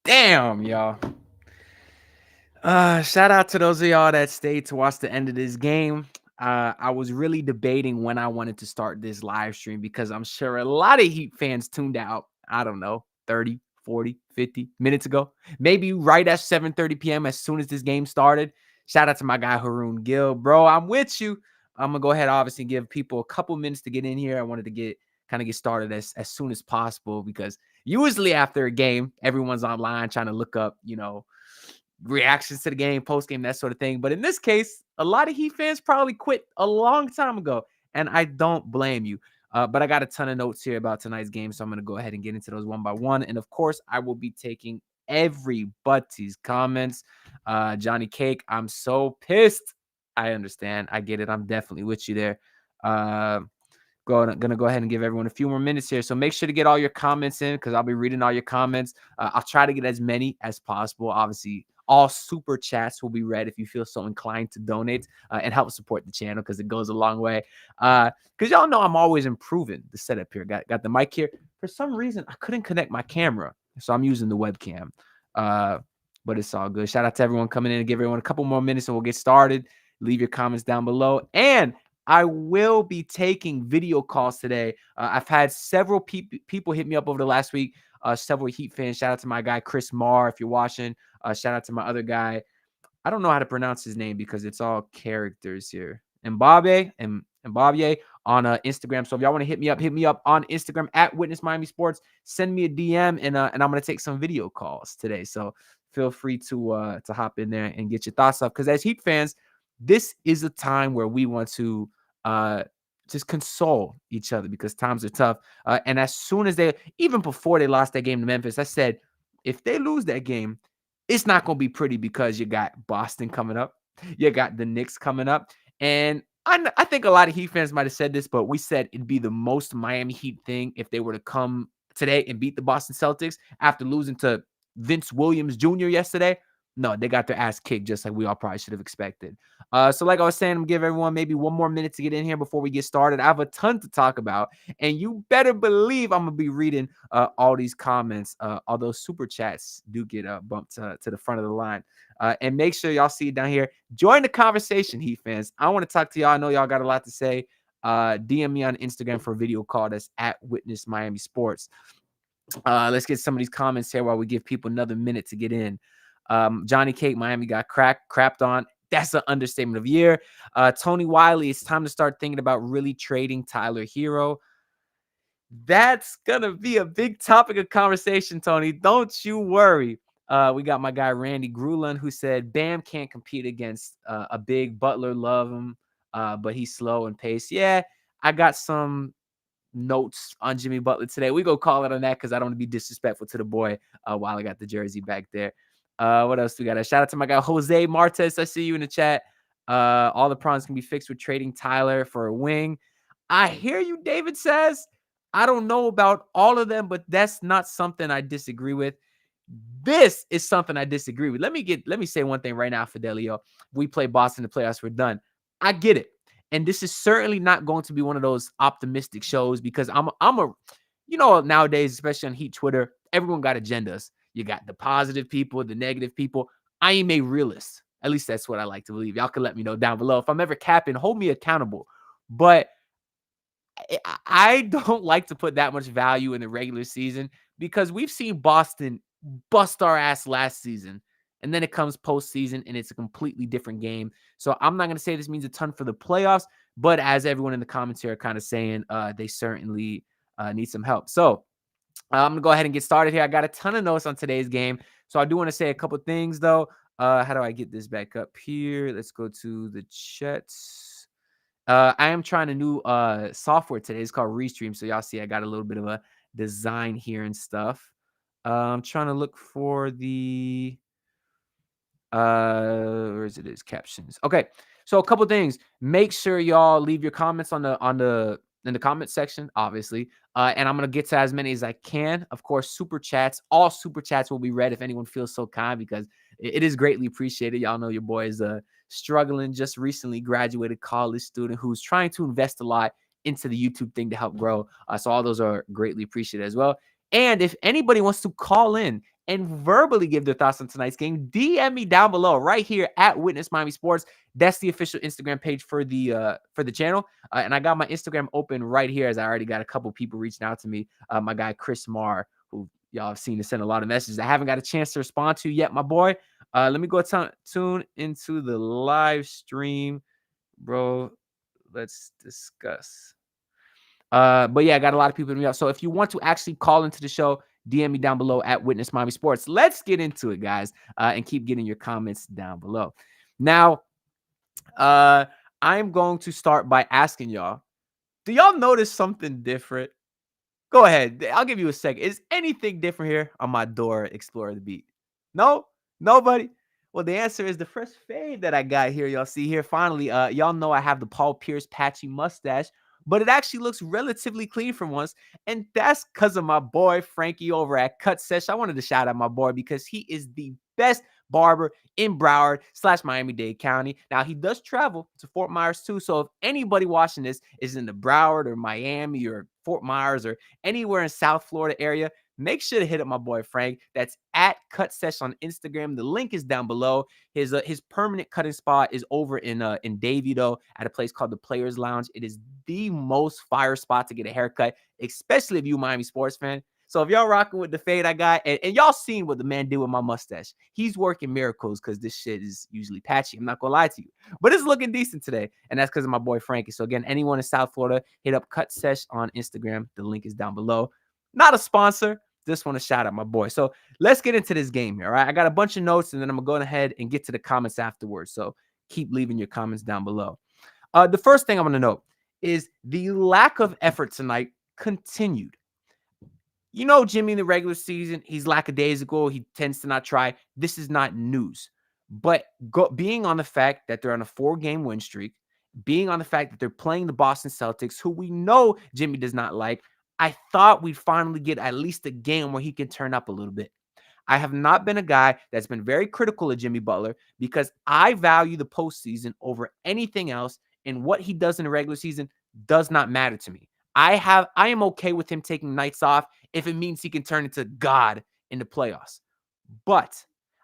Damn, y'all. Shout out to those of y'all that stayed to watch the end of this game. I was really debating when I wanted to start this live stream because I'm sure a lot of Heat fans tuned out, I don't know, 30, 40, 50 minutes ago. Maybe right at 7:30 p.m. as soon as this game started. Shout out to my guy Haroon Gill. Bro, I'm with you. I'm gonna go ahead, obviously, give people a couple minutes to get in here. I wanted to get started as soon as possible because usually after a game, everyone's online trying to look up, reactions to the game, post game, that sort of thing. But in this case, a lot of Heat fans probably quit a long time ago, and I don't blame you. But I got a ton of notes here about tonight's game, so I'm going to go ahead and get into those one by one. And of course, I will be taking everybody's comments. Johnny Cake, I'm so pissed. I understand. I get it. I'm definitely with you there. Gonna go ahead and give everyone a few more minutes here. So make sure to get all your comments in because I'll be reading all your comments. I'll try to get as many as possible. Obviously, all super chats will be read if you feel so inclined to donate and help support the channel because it goes a long way. Because y'all know I'm always improving the setup here. Got the mic here. For some reason, I couldn't connect my camera, so I'm using the webcam. But it's all good. Shout out to everyone coming in and give everyone a couple more minutes and we'll get started. Leave your comments down below. And I will be taking video calls today. I've had several people hit me up over the last week. Several Heat fans. Shout out to my guy Chris Marr if you're watching. Shout out to my other guy. I don't know how to pronounce his name because it's all characters here. Mbabe on Instagram. So if y'all want to hit me up on Instagram at Witness Miami Sports. Send me a DM and I'm gonna take some video calls today. So feel free to hop in there and get your thoughts up. Because as Heat fans, this is a time where we want to just console each other because times are tough. And as soon as even before they lost that game to Memphis, I said, if they lose that game, it's not going to be pretty because you got Boston coming up. You got the Knicks coming up. And I think a lot of Heat fans might have said this, but we said it'd be the most Miami Heat thing if they were to come today and beat the Boston Celtics after losing to Vince Williams Jr. yesterday. No, they got their ass kicked just like we all probably should have expected. So like I was saying, I'm going to give everyone maybe one more minute to get in here before we get started. I have a ton to talk about, and you better believe I'm going to be reading all these comments, although super chats do get bumped to the front of the line. And make sure y'all see it down here. Join the conversation, Heat fans. I want to talk to y'all. I know y'all got a lot to say. DM me on Instagram for a video call. That's at Witness Miami Sports. Let's get some of these comments here while we give people another minute to get in. Johnny Cake, Miami got crapped on. That's an understatement of the year. Tony Wiley, it's time to start thinking about really trading Tyler Herro. That's going to be a big topic of conversation, Tony. Don't you worry. We got my guy Randy Grulund who said Bam can't compete against a big Butler. Love him, but he's slow and pace. Yeah, I got some notes on Jimmy Butler today. We go call it on that because I don't want to be disrespectful to the boy while I got the jersey back there. What else we got? A shout out to my guy Jose Martes. I see you in the chat. All the problems can be fixed with trading Tyler for a wing. I hear you, David says. I don't know about all of them, but that's not something I disagree with. This is something I disagree with. Let me say one thing right now, Fidelio. We play Boston in the playoffs. We're done. I get it. And this is certainly not going to be one of those optimistic shows because I'm a nowadays, especially on Heat Twitter, everyone got agendas. You got the positive people, the negative people. I am a realist. At least that's what I like to believe. Y'all can let me know down below. If I'm ever capping, hold me accountable. But I don't like to put that much value in the regular season because we've seen Boston bust our ass last season. And then it comes postseason and it's a completely different game. So I'm not going to say this means a ton for the playoffs, but as everyone in the comments here are kind of saying, they certainly need some help. So I'm going to go ahead and get started here. I got a ton of notes on today's game. So I do want to say a couple things, though. How do I get this back up here? Let's go to the chats. I am trying a new software today. It's called Restream. So y'all see I got a little bit of a design here and stuff. I'm trying to look for the where is it? Is captions. Okay. So a couple things. Make sure y'all leave your comments in the comment section, obviously. And I'm gonna get to as many as I can. Of course, super chats. All super chats will be read if anyone feels so kind because it is greatly appreciated. Y'all know your boy is struggling, just recently graduated college student who's trying to invest a lot into the YouTube thing to help grow. So all those are greatly appreciated as well. And if anybody wants to call in and verbally give their thoughts on tonight's game, DM me down below right here at Witness Miami Sports. That's the official Instagram page for the channel. And I got my Instagram open right here, as I already got a couple people reaching out to me. My guy Chris Marr, who y'all have seen to send a lot of messages I haven't got a chance to respond to yet, my boy. Let me go tune into the live stream, bro. Let's discuss. But yeah, I got a lot of people hitting me up. So if you want to actually call into the show, DM me down below at Witness Miami Sports. Let's get into it, guys, and keep getting your comments down below. Now, I'm going to start by asking y'all, do y'all notice something different? Go ahead. I'll give you a second. Is anything different here on my Dora Explorer the Beat? No? Nobody? Well, the answer is the first fade that I got here. Y'all see here. Finally, y'all know I have the Paul Pierce patchy mustache, but it actually looks relatively clean for once. And that's because of my boy Frankie over at Cut Sesh. I wanted to shout out my boy because he is the best barber in Broward / Miami-Dade County. Now, he does travel to Fort Myers too. So if anybody watching this is in the Broward or Miami or Fort Myers or anywhere in South Florida area, make sure to hit up my boy Frank. That's at Cut Sesh on Instagram. The link is down below. His permanent cutting spot is over in Davie, though, at a place called the Players Lounge. It is the most fire spot to get a haircut, especially if you a Miami sports fan. So if y'all rocking with the fade I got, and y'all seen what the man did with my mustache, he's working miracles because this shit is usually patchy. I'm not gonna lie to you, but it's looking decent today, and that's because of my boy Frankie. So again, anyone in South Florida, hit up Cut Sesh on Instagram. The link is down below. Not a sponsor. Just want to shout out my boy. So let's get into this game here. All right, I got a bunch of notes, and then I'm gonna go ahead and get to the comments afterwards. So keep leaving your comments down below. The first thing I'm gonna note is the lack of effort tonight continued. You know, Jimmy in the regular season, he's lackadaisical. He tends to not try. This is not news. But being on the fact that they're on a 4-game win streak, being on the fact that they're playing the Boston Celtics, who we know Jimmy does not like, I thought we'd finally get at least a game where he can turn up a little bit. I have not been a guy that's been very critical of Jimmy Butler because I value the postseason over anything else, and what he does in the regular season does not matter to me. I am okay with him taking nights off if it means he can turn into God in the playoffs. But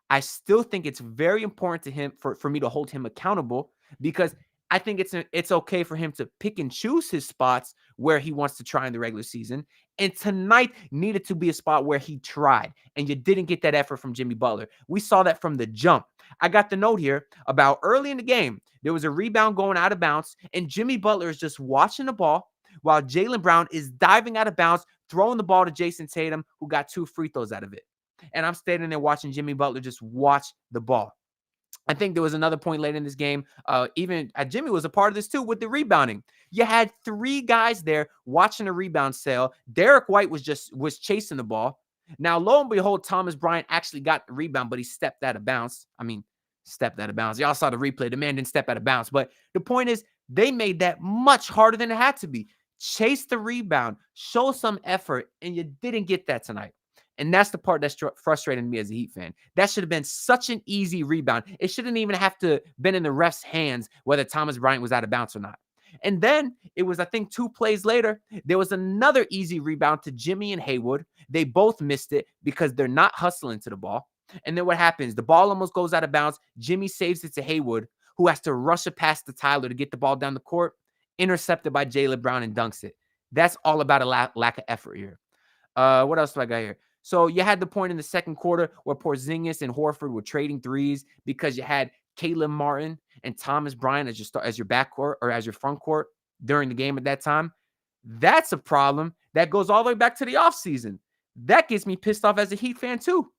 I still think it's very important to him for me to hold him accountable, because I think it's okay for him to pick and choose his spots where he wants to try in the regular season. And tonight needed to be a spot where he tried, and you didn't get that effort from Jimmy Butler. We saw that from the jump. I got the note here about early in the game. There was a rebound going out of bounds, and Jimmy Butler is just watching the ball while Jaylen Brown is diving out of bounds, throwing the ball to Jason Tatum, who got 2 free throws out of it. And I'm standing there watching Jimmy Butler just watch the ball. I think there was another point late in this game. Even Jimmy was a part of this too with the rebounding. You had 3 guys there watching a rebound sale. Derek White was chasing the ball. Now, lo and behold, Thomas Bryant actually got the rebound, but he stepped out of bounds. Stepped out of bounds. Y'all saw the replay. The man didn't step out of bounds. But the point is, they made that much harder than it had to be. Chase the rebound, show some effort, and you didn't get that tonight. And that's the part that's frustrating me as a Heat fan. That should have been such an easy rebound. It shouldn't even have to been in the ref's hands whether Thomas Bryant was out of bounds or not. And then it was, I think, 2 plays later, there was another easy rebound to Jimmy and Haywood. They both missed it because they're not hustling to the ball. And then what happens? The ball almost goes out of bounds. Jimmy saves it to Haywood, who has to rush it past to Tyler to get the ball down the court. Intercepted by Jaylen Brown and dunks it. That's all about a lack of effort here. What else do I got here? So you had the point in the second quarter where Porzingis and Horford were trading threes because you had Caleb Martin and Thomas Bryant as your backcourt or as your front court during the game at that time. That's a problem that goes all the way back to the offseason. That gets me pissed off as a Heat fan too,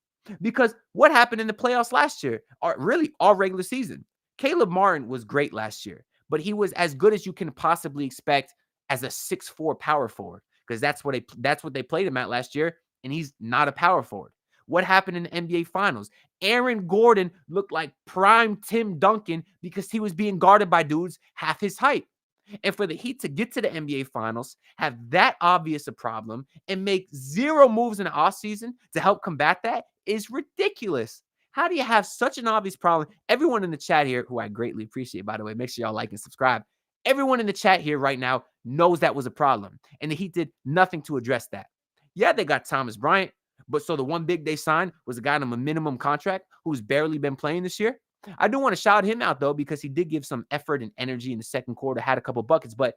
because what happened in the playoffs last year, or really all regular season? Caleb Martin was great last year, but he was as good as you can possibly expect as a 6'4" power forward, because that's what they played him at last year, and he's not a power forward. What happened in the NBA Finals? Aaron Gordon looked like prime Tim Duncan because he was being guarded by dudes half his height. And for the Heat to get to the NBA Finals, have that obvious a problem, and make 0 moves in the offseason to help combat that is ridiculous. How do you have such an obvious problem? Everyone in the chat here, who I greatly appreciate, by the way, make sure y'all like and subscribe. Everyone in the chat here right now knows that was a problem, and the Heat did nothing to address that. Yeah, they got Thomas Bryant, But so the one big they signed was a guy on a minimum contract who's barely been playing this year. I do want to shout him out, though, because he did give some effort and energy in the second quarter, had a couple buckets. But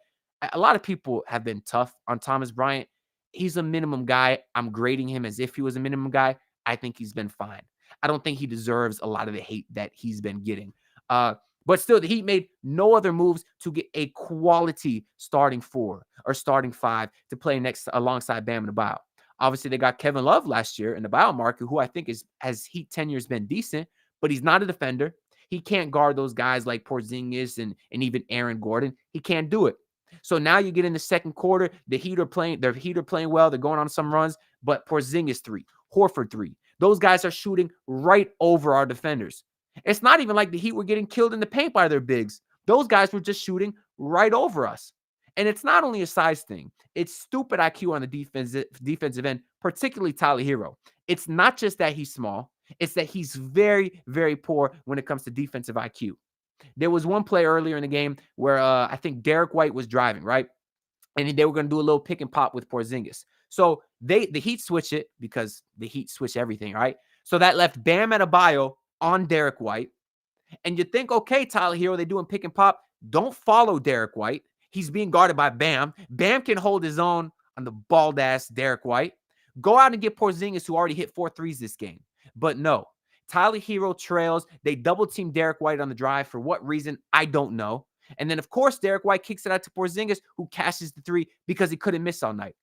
a lot of people have been tough on Thomas Bryant. He's a minimum guy. I'm grading him as if he was a minimum guy. I think he's been fine. I don't think he deserves a lot of the hate that he's been getting. But still, the Heat made no other moves to get a quality starting 4 or starting 5 to play next alongside Bam Adebayo. Obviously, they got Kevin Love last year in the biomarker, who I think has Heat tenures been decent, but he's not a defender. He can't guard those guys like Porzingis and even Aaron Gordon. He can't do it. So now you get in the second quarter, the Heat are playing well. They're going on some runs, but Porzingis 3, Horford 3. Those guys are shooting right over our defenders. It's not even like the Heat were getting killed in the paint by their bigs. Those guys were just shooting right over us. And it's not only a size thing. It's stupid IQ on the defensive end, particularly Tyler Herro. It's not just that he's small. It's that he's very, very poor when it comes to defensive IQ. There was one play earlier in the game where I think Derek White was driving, right? And they were going to do a little pick and pop with Porzingis. So the Heat switch it because the Heat switch everything, right? So that left Bam Adebayo on Derek White. And you think, okay, Tyler Herro, they doing pick and pop. Don't follow Derek White. He's being guarded by Bam. Bam can hold his own on the bald-ass Derek White. Go out and get Porzingis, who already hit 4 threes this game. But no, Tyler Herro trails. They double-team Derek White on the drive. For what reason? I don't know. And then, of course, Derek White kicks it out to Porzingis, who cashes the 3 because he couldn't miss all night.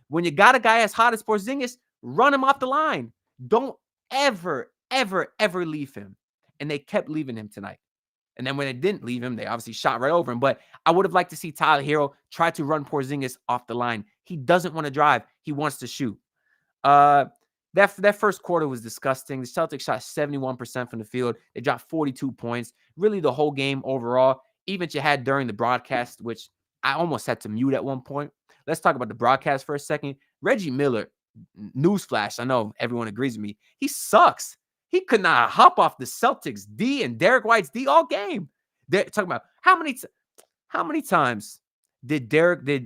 When you got a guy as hot as Porzingis, run him off the line. Don't ever, ever, ever leave him. And they kept leaving him tonight. And then when they didn't leave him, they obviously shot right over him. But I would have liked to see Tyler Herro try to run Porzingis off the line. He doesn't want to drive. He wants to shoot. That first quarter was disgusting. The Celtics shot 71% from the field. They dropped 42 points. Really the whole game overall. Even you had during the broadcast, which I almost had to mute at one point. Let's talk about the broadcast for a second. Reggie Miller, newsflash, I know everyone agrees with me. He sucks. He could not hop off the Celtics D and Derek White's D all game. They're talking about how many times did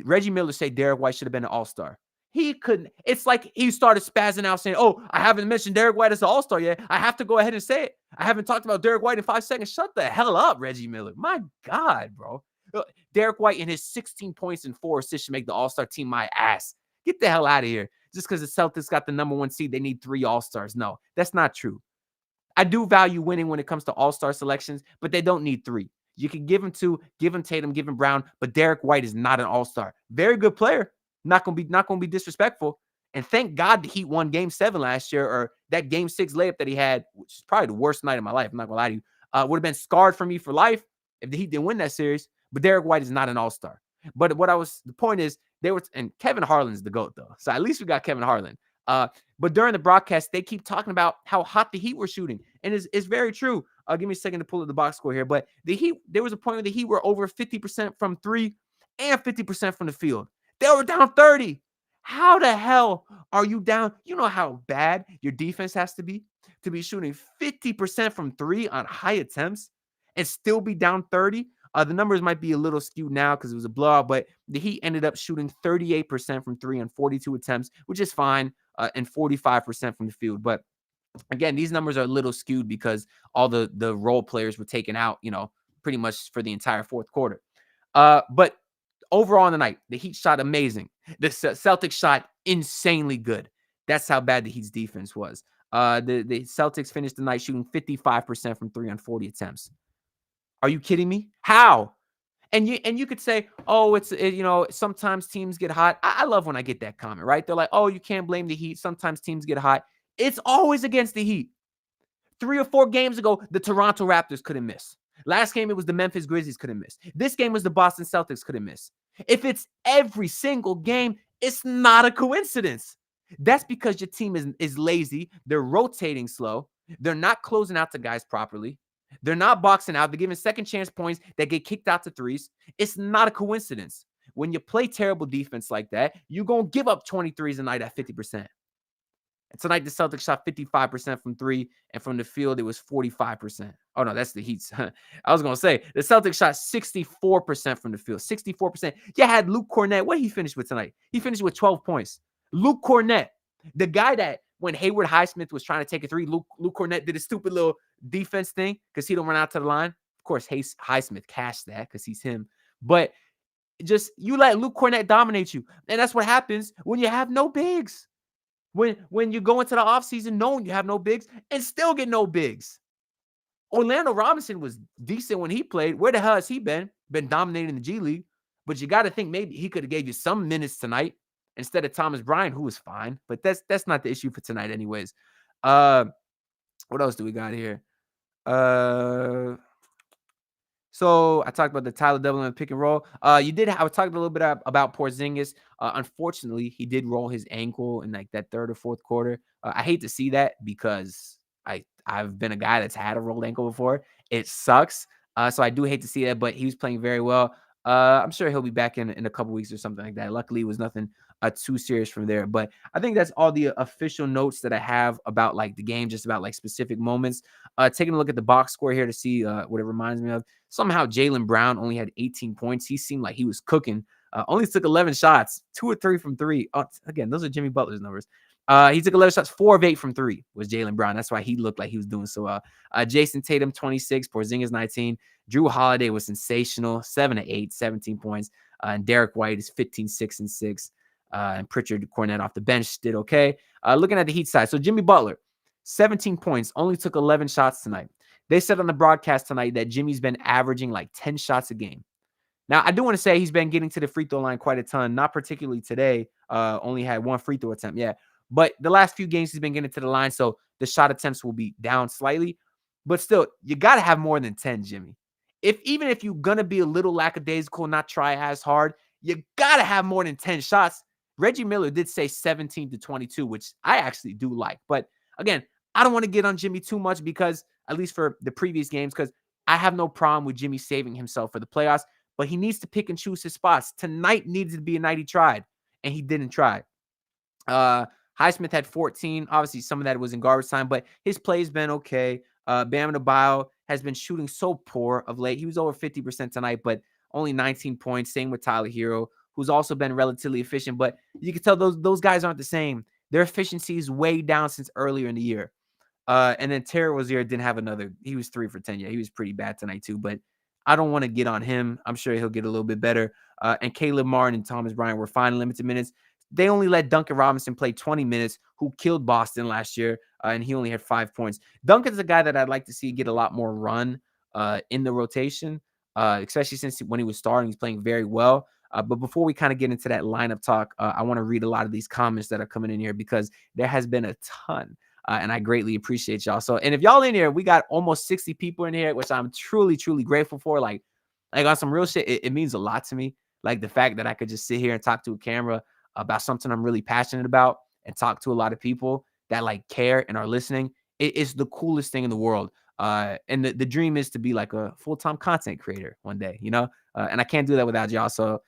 Reggie Miller say Derek White should have been an all-star? He couldn't. It's like he started spazzing out saying, oh, I haven't mentioned Derek White as an all-star yet. I have to go ahead and say it. I haven't talked about Derek White in 5 seconds. Shut the hell up, Reggie Miller. My God, bro. Derek White and his 16 points and 4 assists should make the all-star team my ass. Get the hell out of here. Just because the Celtics got the number 1 seed, they need 3 all-stars. No, that's not true. I do value winning when it comes to all-star selections, but they don't need 3. You can give him 2, give him Tatum, give him Brown, but Derek White is not an all-star. Very good player. Not gonna be disrespectful. And thank God the Heat won Game 7 last year, or that Game 6 layup that he had, which is probably the worst night of my life. I'm not gonna lie to you. Would have been scarred for me for life if the Heat didn't win that series. But Derek White is not an all-star. But the point is, and Kevin Harlan's the GOAT though. So at least we got Kevin Harlan. But during the broadcast, they keep talking about how hot the Heat were shooting. And it's very true. Give me a second to pull up the box score here. But the Heat, there was a point where the Heat were over 50% from 3 and 50% from the field. They were down 30. How the hell are you down? You know how bad your defense has to be shooting 50% from 3 on high attempts and still be down 30? The numbers might be a little skewed now because it was a blowout, but the Heat ended up shooting 38% from 3 on 42 attempts, which is fine, and 45% from the field. But again, these numbers are a little skewed because all the role players were taken out, pretty much for the entire fourth quarter. But overall in the night, the Heat shot amazing. The Celtics shot insanely good. That's how bad the Heat's defense was. The Celtics finished the night shooting 55% from 3 on 40 attempts. Are you kidding me? How? And you could say, oh, sometimes teams get hot. I love when I get that comment, right? They're like, oh, you can't blame the Heat. Sometimes teams get hot. It's always against the Heat. 3 or 4 games ago, the Toronto Raptors couldn't miss. Last game, it was the Memphis Grizzlies couldn't miss. This game was the Boston Celtics couldn't miss. If it's every single game, it's not a coincidence. That's because your team is lazy. They're rotating slow. They're not closing out to guys properly. They're not boxing out. They're giving second chance points that get kicked out to threes. It's not a coincidence. When you play terrible defense like that, you're going to give up 23s a night at 50%. And tonight, the Celtics shot 55% from 3, and from the field, it was 45%. Oh, no, that's the Heat's. I was going to say, the Celtics shot 64% from the field. 64%. You had Luke Cornett. What did he finish with tonight? He finished with 12 points. Luke Cornett, the guy that when Hayward Highsmith was trying to take a three, Luke Cornett did a stupid little defense thing because he don't run out to the line. Of course, Highsmith cashed that because he's him. But just you let Luke Cornett dominate you. And that's what happens when you have no bigs. When you go into the offseason knowing you have no bigs and still get no bigs. Orlando Robinson was decent when he played. Where the hell has he been? Been dominating the G League. But you got to think maybe he could have gave you some minutes tonight instead of Thomas Bryant, who was fine. But that's not the issue for tonight anyways. What else do we got here? So I talked about the Tyler Doubleman pick and roll. I was talking a little bit about Porzingis. Unfortunately, he did roll his ankle in like that third or fourth quarter. I hate to see that because I've been a guy that's had a rolled ankle before. It sucks. So I do hate to see that, but he was playing very well. I'm sure he'll be back in a couple weeks or something like that. Luckily, it was nothing too serious from there. But I think that's all the official notes that I have about like the game, just about like specific moments. Taking a look at the box score here to see what it reminds me of. Somehow Jaylen Brown only had 18 points. He seemed like he was cooking. Only took 11 shots, 2 or 3 from 3. Again, those are Jimmy Butler's numbers. He took 11 shots, 4 of 8 from 3 was Jaylen Brown. That's why he looked like he was doing so well. Jason Tatum, 26, Porzingis, 19. Drew Holiday was sensational, 7 of 8, 17 points. And Derek White is 15, 6 and 6. And Pritchard Cornett off the bench did okay. Looking at the Heat side, so Jimmy Butler, 17 points, only took 11 shots tonight. They said on the broadcast tonight that Jimmy's been averaging like 10 shots a game. Now, I do want to say he's been getting to the free throw line quite a ton, not particularly today. Only had 1 free throw attempt, yeah. But the last few games he's been getting to the line, so the shot attempts will be down slightly. But still, you got to have more than 10, Jimmy. Even if you're going to be a little lackadaisical, not try as hard, you got to have more than 10 shots. Reggie Miller did say 17 to 22, which I actually do like. But again, I don't want to get on Jimmy too much because, at least for the previous games, because I have no problem with Jimmy saving himself for the playoffs, but he needs to pick and choose his spots. Tonight needed to be a night he tried, and he didn't try. Highsmith had 14. Obviously, some of that was in garbage time, but his play's been okay. Bam Adebayo has been shooting so poor of late. He was over 50% tonight, but only 19 points. Same with Tyler Herro, who's also been relatively efficient, but you can tell those guys aren't the same. Their efficiency is way down since earlier in the year. And then Terry Rozier didn't have another. He was 3 for 10. Yeah, he was pretty bad tonight too, but I don't want to get on him. I'm sure he'll get a little bit better. And Caleb Martin and Thomas Bryant were fine limited minutes. They only let Duncan Robinson play 20 minutes, who killed Boston last year, and he only had 5 points. Duncan's a guy that I'd like to see get a lot more run in the rotation, especially since when he was starting, he's playing very well. But before we kind of get into that lineup talk, I want to read a lot of these comments that are coming in here because there has been a ton. And I greatly appreciate y'all. So, and if y'all in here, we got almost 60 people in here, which I'm truly, truly grateful for. Like on some real shit, it means a lot to me. Like the fact that I could just sit here and talk to a camera about something I'm really passionate about and talk to a lot of people that like care and are listening. It's the coolest thing in the world. And the dream is to be like a full-time content creator one day, you know? And I can't do that without y'all. So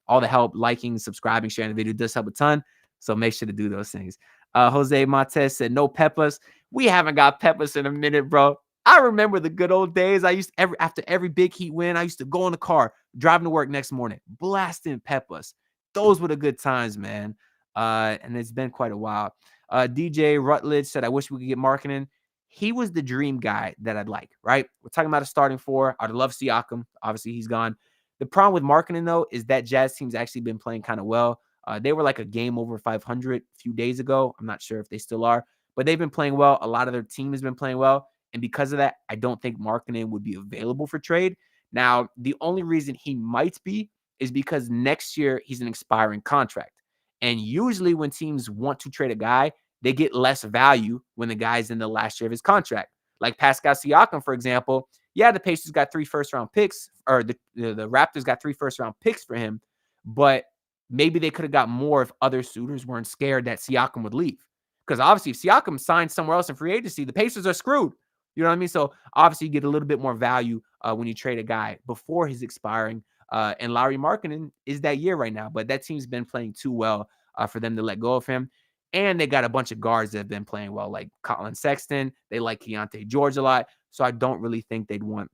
all the help, liking, subscribing, sharing the video does help a ton. So make sure to do those things. Jose Montez said, no peppers. We haven't got peppers in a minute, bro. I remember the good old days. After every big Heat win, I used to go in the car, driving to work next morning, blasting peppers. Those were the good times, man. And it's been quite a while. DJ Rutledge said, I wish we could get Markkanen. He was the dream guy that I'd like, right? We're talking about a starting 4. I'd love Siakam. Obviously, he's gone. The problem with Markkanen, though, is that Jazz team's actually been playing kind of well. They were like a game over 500 a few days ago. I'm not sure if they still are, but they've been playing well. A lot of their team has been playing well. And because of that, I don't think Markkanen would be available for trade. Now, the only reason he might be is because next year he's an expiring contract. And usually when teams want to trade a guy, they get less value when the guy's in the last year of his contract. Like Pascal Siakam, for example. Yeah, the Pacers got 3 first-round picks, or the Raptors got 3 first-round picks for him, but maybe they could have got more if other suitors weren't scared that Siakam would leave. Because obviously, if Siakam signs somewhere else in free agency, the Pacers are screwed. You know what I mean? So obviously, you get a little bit more value when you trade a guy before he's expiring. And Lauri Markkanen is that year right now, but that team's been playing too well for them to let go of him. And they got a bunch of guards that have been playing well, like Colin Sexton. They like Keontae George a lot. So I don't really think they'd want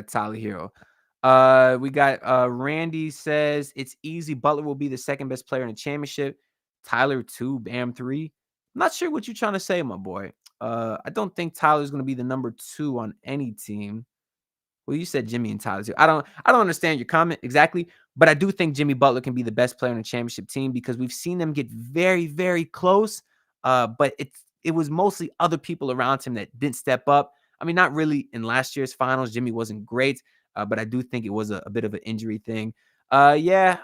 Tyler Herro. We got Randy says, it's easy. Butler will be the second best player in the championship. Tyler 2, Bam 3. not sure what you're trying to say, my boy. I don't think Tyler's going to be the number 2 on any team. Well, you said Jimmy and Tyler too. I don't understand your comment exactly, but I do think Jimmy Butler can be the best player on a championship team because we've seen them get very, very close. But it was mostly other people around him that didn't step up. I mean, not really in last year's finals. Jimmy wasn't great, but I do think it was a bit of an injury thing. Jimmy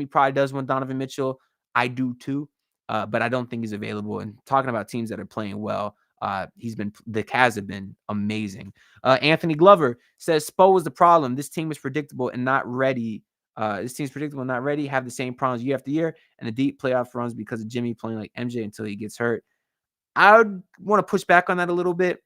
probably does want Donovan Mitchell. I do too, but I don't think he's available. And talking about teams that are playing well, the Cavs have been amazing. Anthony Glover says Spo was the problem. This team is predictable and not ready. This team's predictable and not ready. Have the same problems year after year and the deep playoff runs because of Jimmy playing like MJ until he gets hurt. I would want to push back on that a little bit.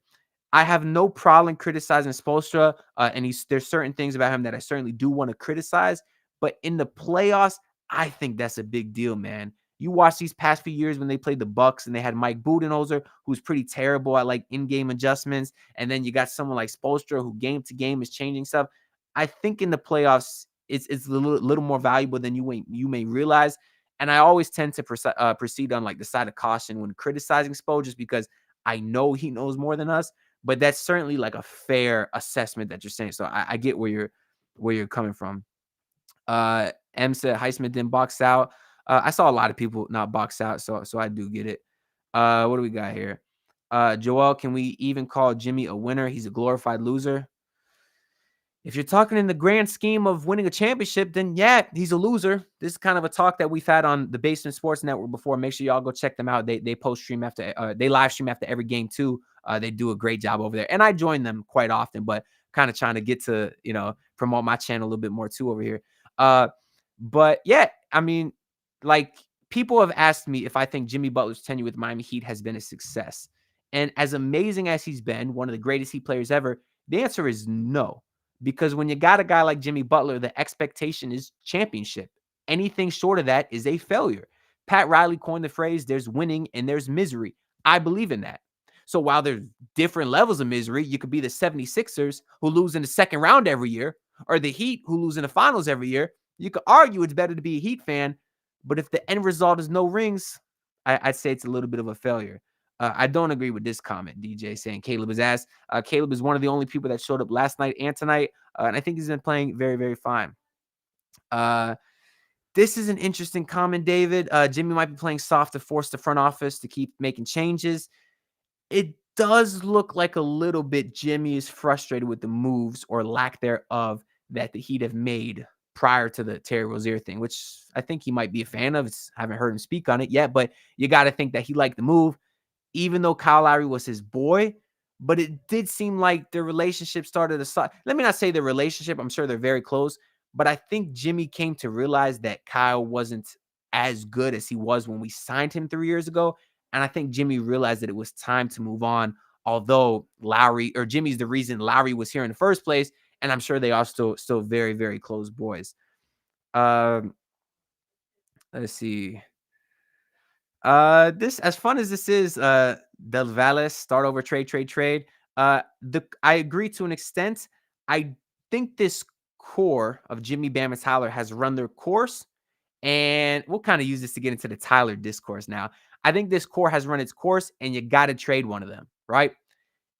I have no problem criticizing Spoelstra, and there's certain things about him that I certainly do want to criticize. But in the playoffs, I think that's a big deal, man. You watch these past few years when they played the Bucks and they had Mike Budenholzer, who's pretty terrible at like in-game adjustments, and then you got someone like Spoelstra, who game to game is changing stuff. I think in the playoffs, it's a little more valuable than you may realize. And I always tend to proceed on like the side of caution when criticizing Spo, just because I know he knows more than us. But that's certainly like a fair assessment that you're saying. So I get where you're coming from. M said Heisman didn't box out. I saw a lot of people not box out, so I do get it. What do we got here? Joel, can we even call Jimmy a winner? He's a glorified loser. If you're talking in the grand scheme of winning a championship, then yeah, he's a loser. This is kind of a talk that we've had on the Basement Sports Network before. Make sure y'all go check them out. They post stream they live stream after every game too. They do a great job over there, and I join them quite often. But kind of trying to get to promote my channel a little bit more too over here. But yeah, I mean, like people have asked me if I think Jimmy Butler's tenure with Miami Heat has been a success, and as amazing as he's been, one of the greatest Heat players ever, the answer is no. Because when you got a guy like Jimmy Butler, the expectation is championship. Anything short of that is a failure. Pat Riley coined the phrase, there's winning and there's misery. I believe in that. So while there's different levels of misery, you could be the 76ers who lose in the second round every year, or the Heat who lose in the finals every year. You could argue it's better to be a Heat fan, but if the end result is no rings, I'd say it's a little bit of a failure. I don't agree with this comment, DJ, saying Caleb is ass. Caleb is one of the only people that showed up last night and tonight, and I think he's been playing very, very fine. This is an interesting comment, David. Jimmy might be playing soft to force the front office to keep making changes. It does look like a little bit Jimmy is frustrated with the moves or lack thereof that the Heat have made prior to the Terry Rozier thing, which I think he might be a fan of. Haven't heard him speak on it yet, but you got to think that he liked the move, even though Kyle Lowry was his boy. But it did seem like their relationship started to start. Let me not say the relationship. I'm sure they're very close. But I think Jimmy came to realize that Kyle wasn't as good as he was when we signed him 3 years ago. And I think Jimmy realized that it was time to move on. Although Jimmy's the reason Lowry was here in the first place. And I'm sure they are still very, very close boys. Let's see. This, as fun as this is, Del Valle start over trade. I agree to an extent. I think this core of Jimmy, Bam, and Tyler has run their course, and we'll kind of use this to get into the Tyler discourse now. I think this core has run its course, and you got to trade one of them, right?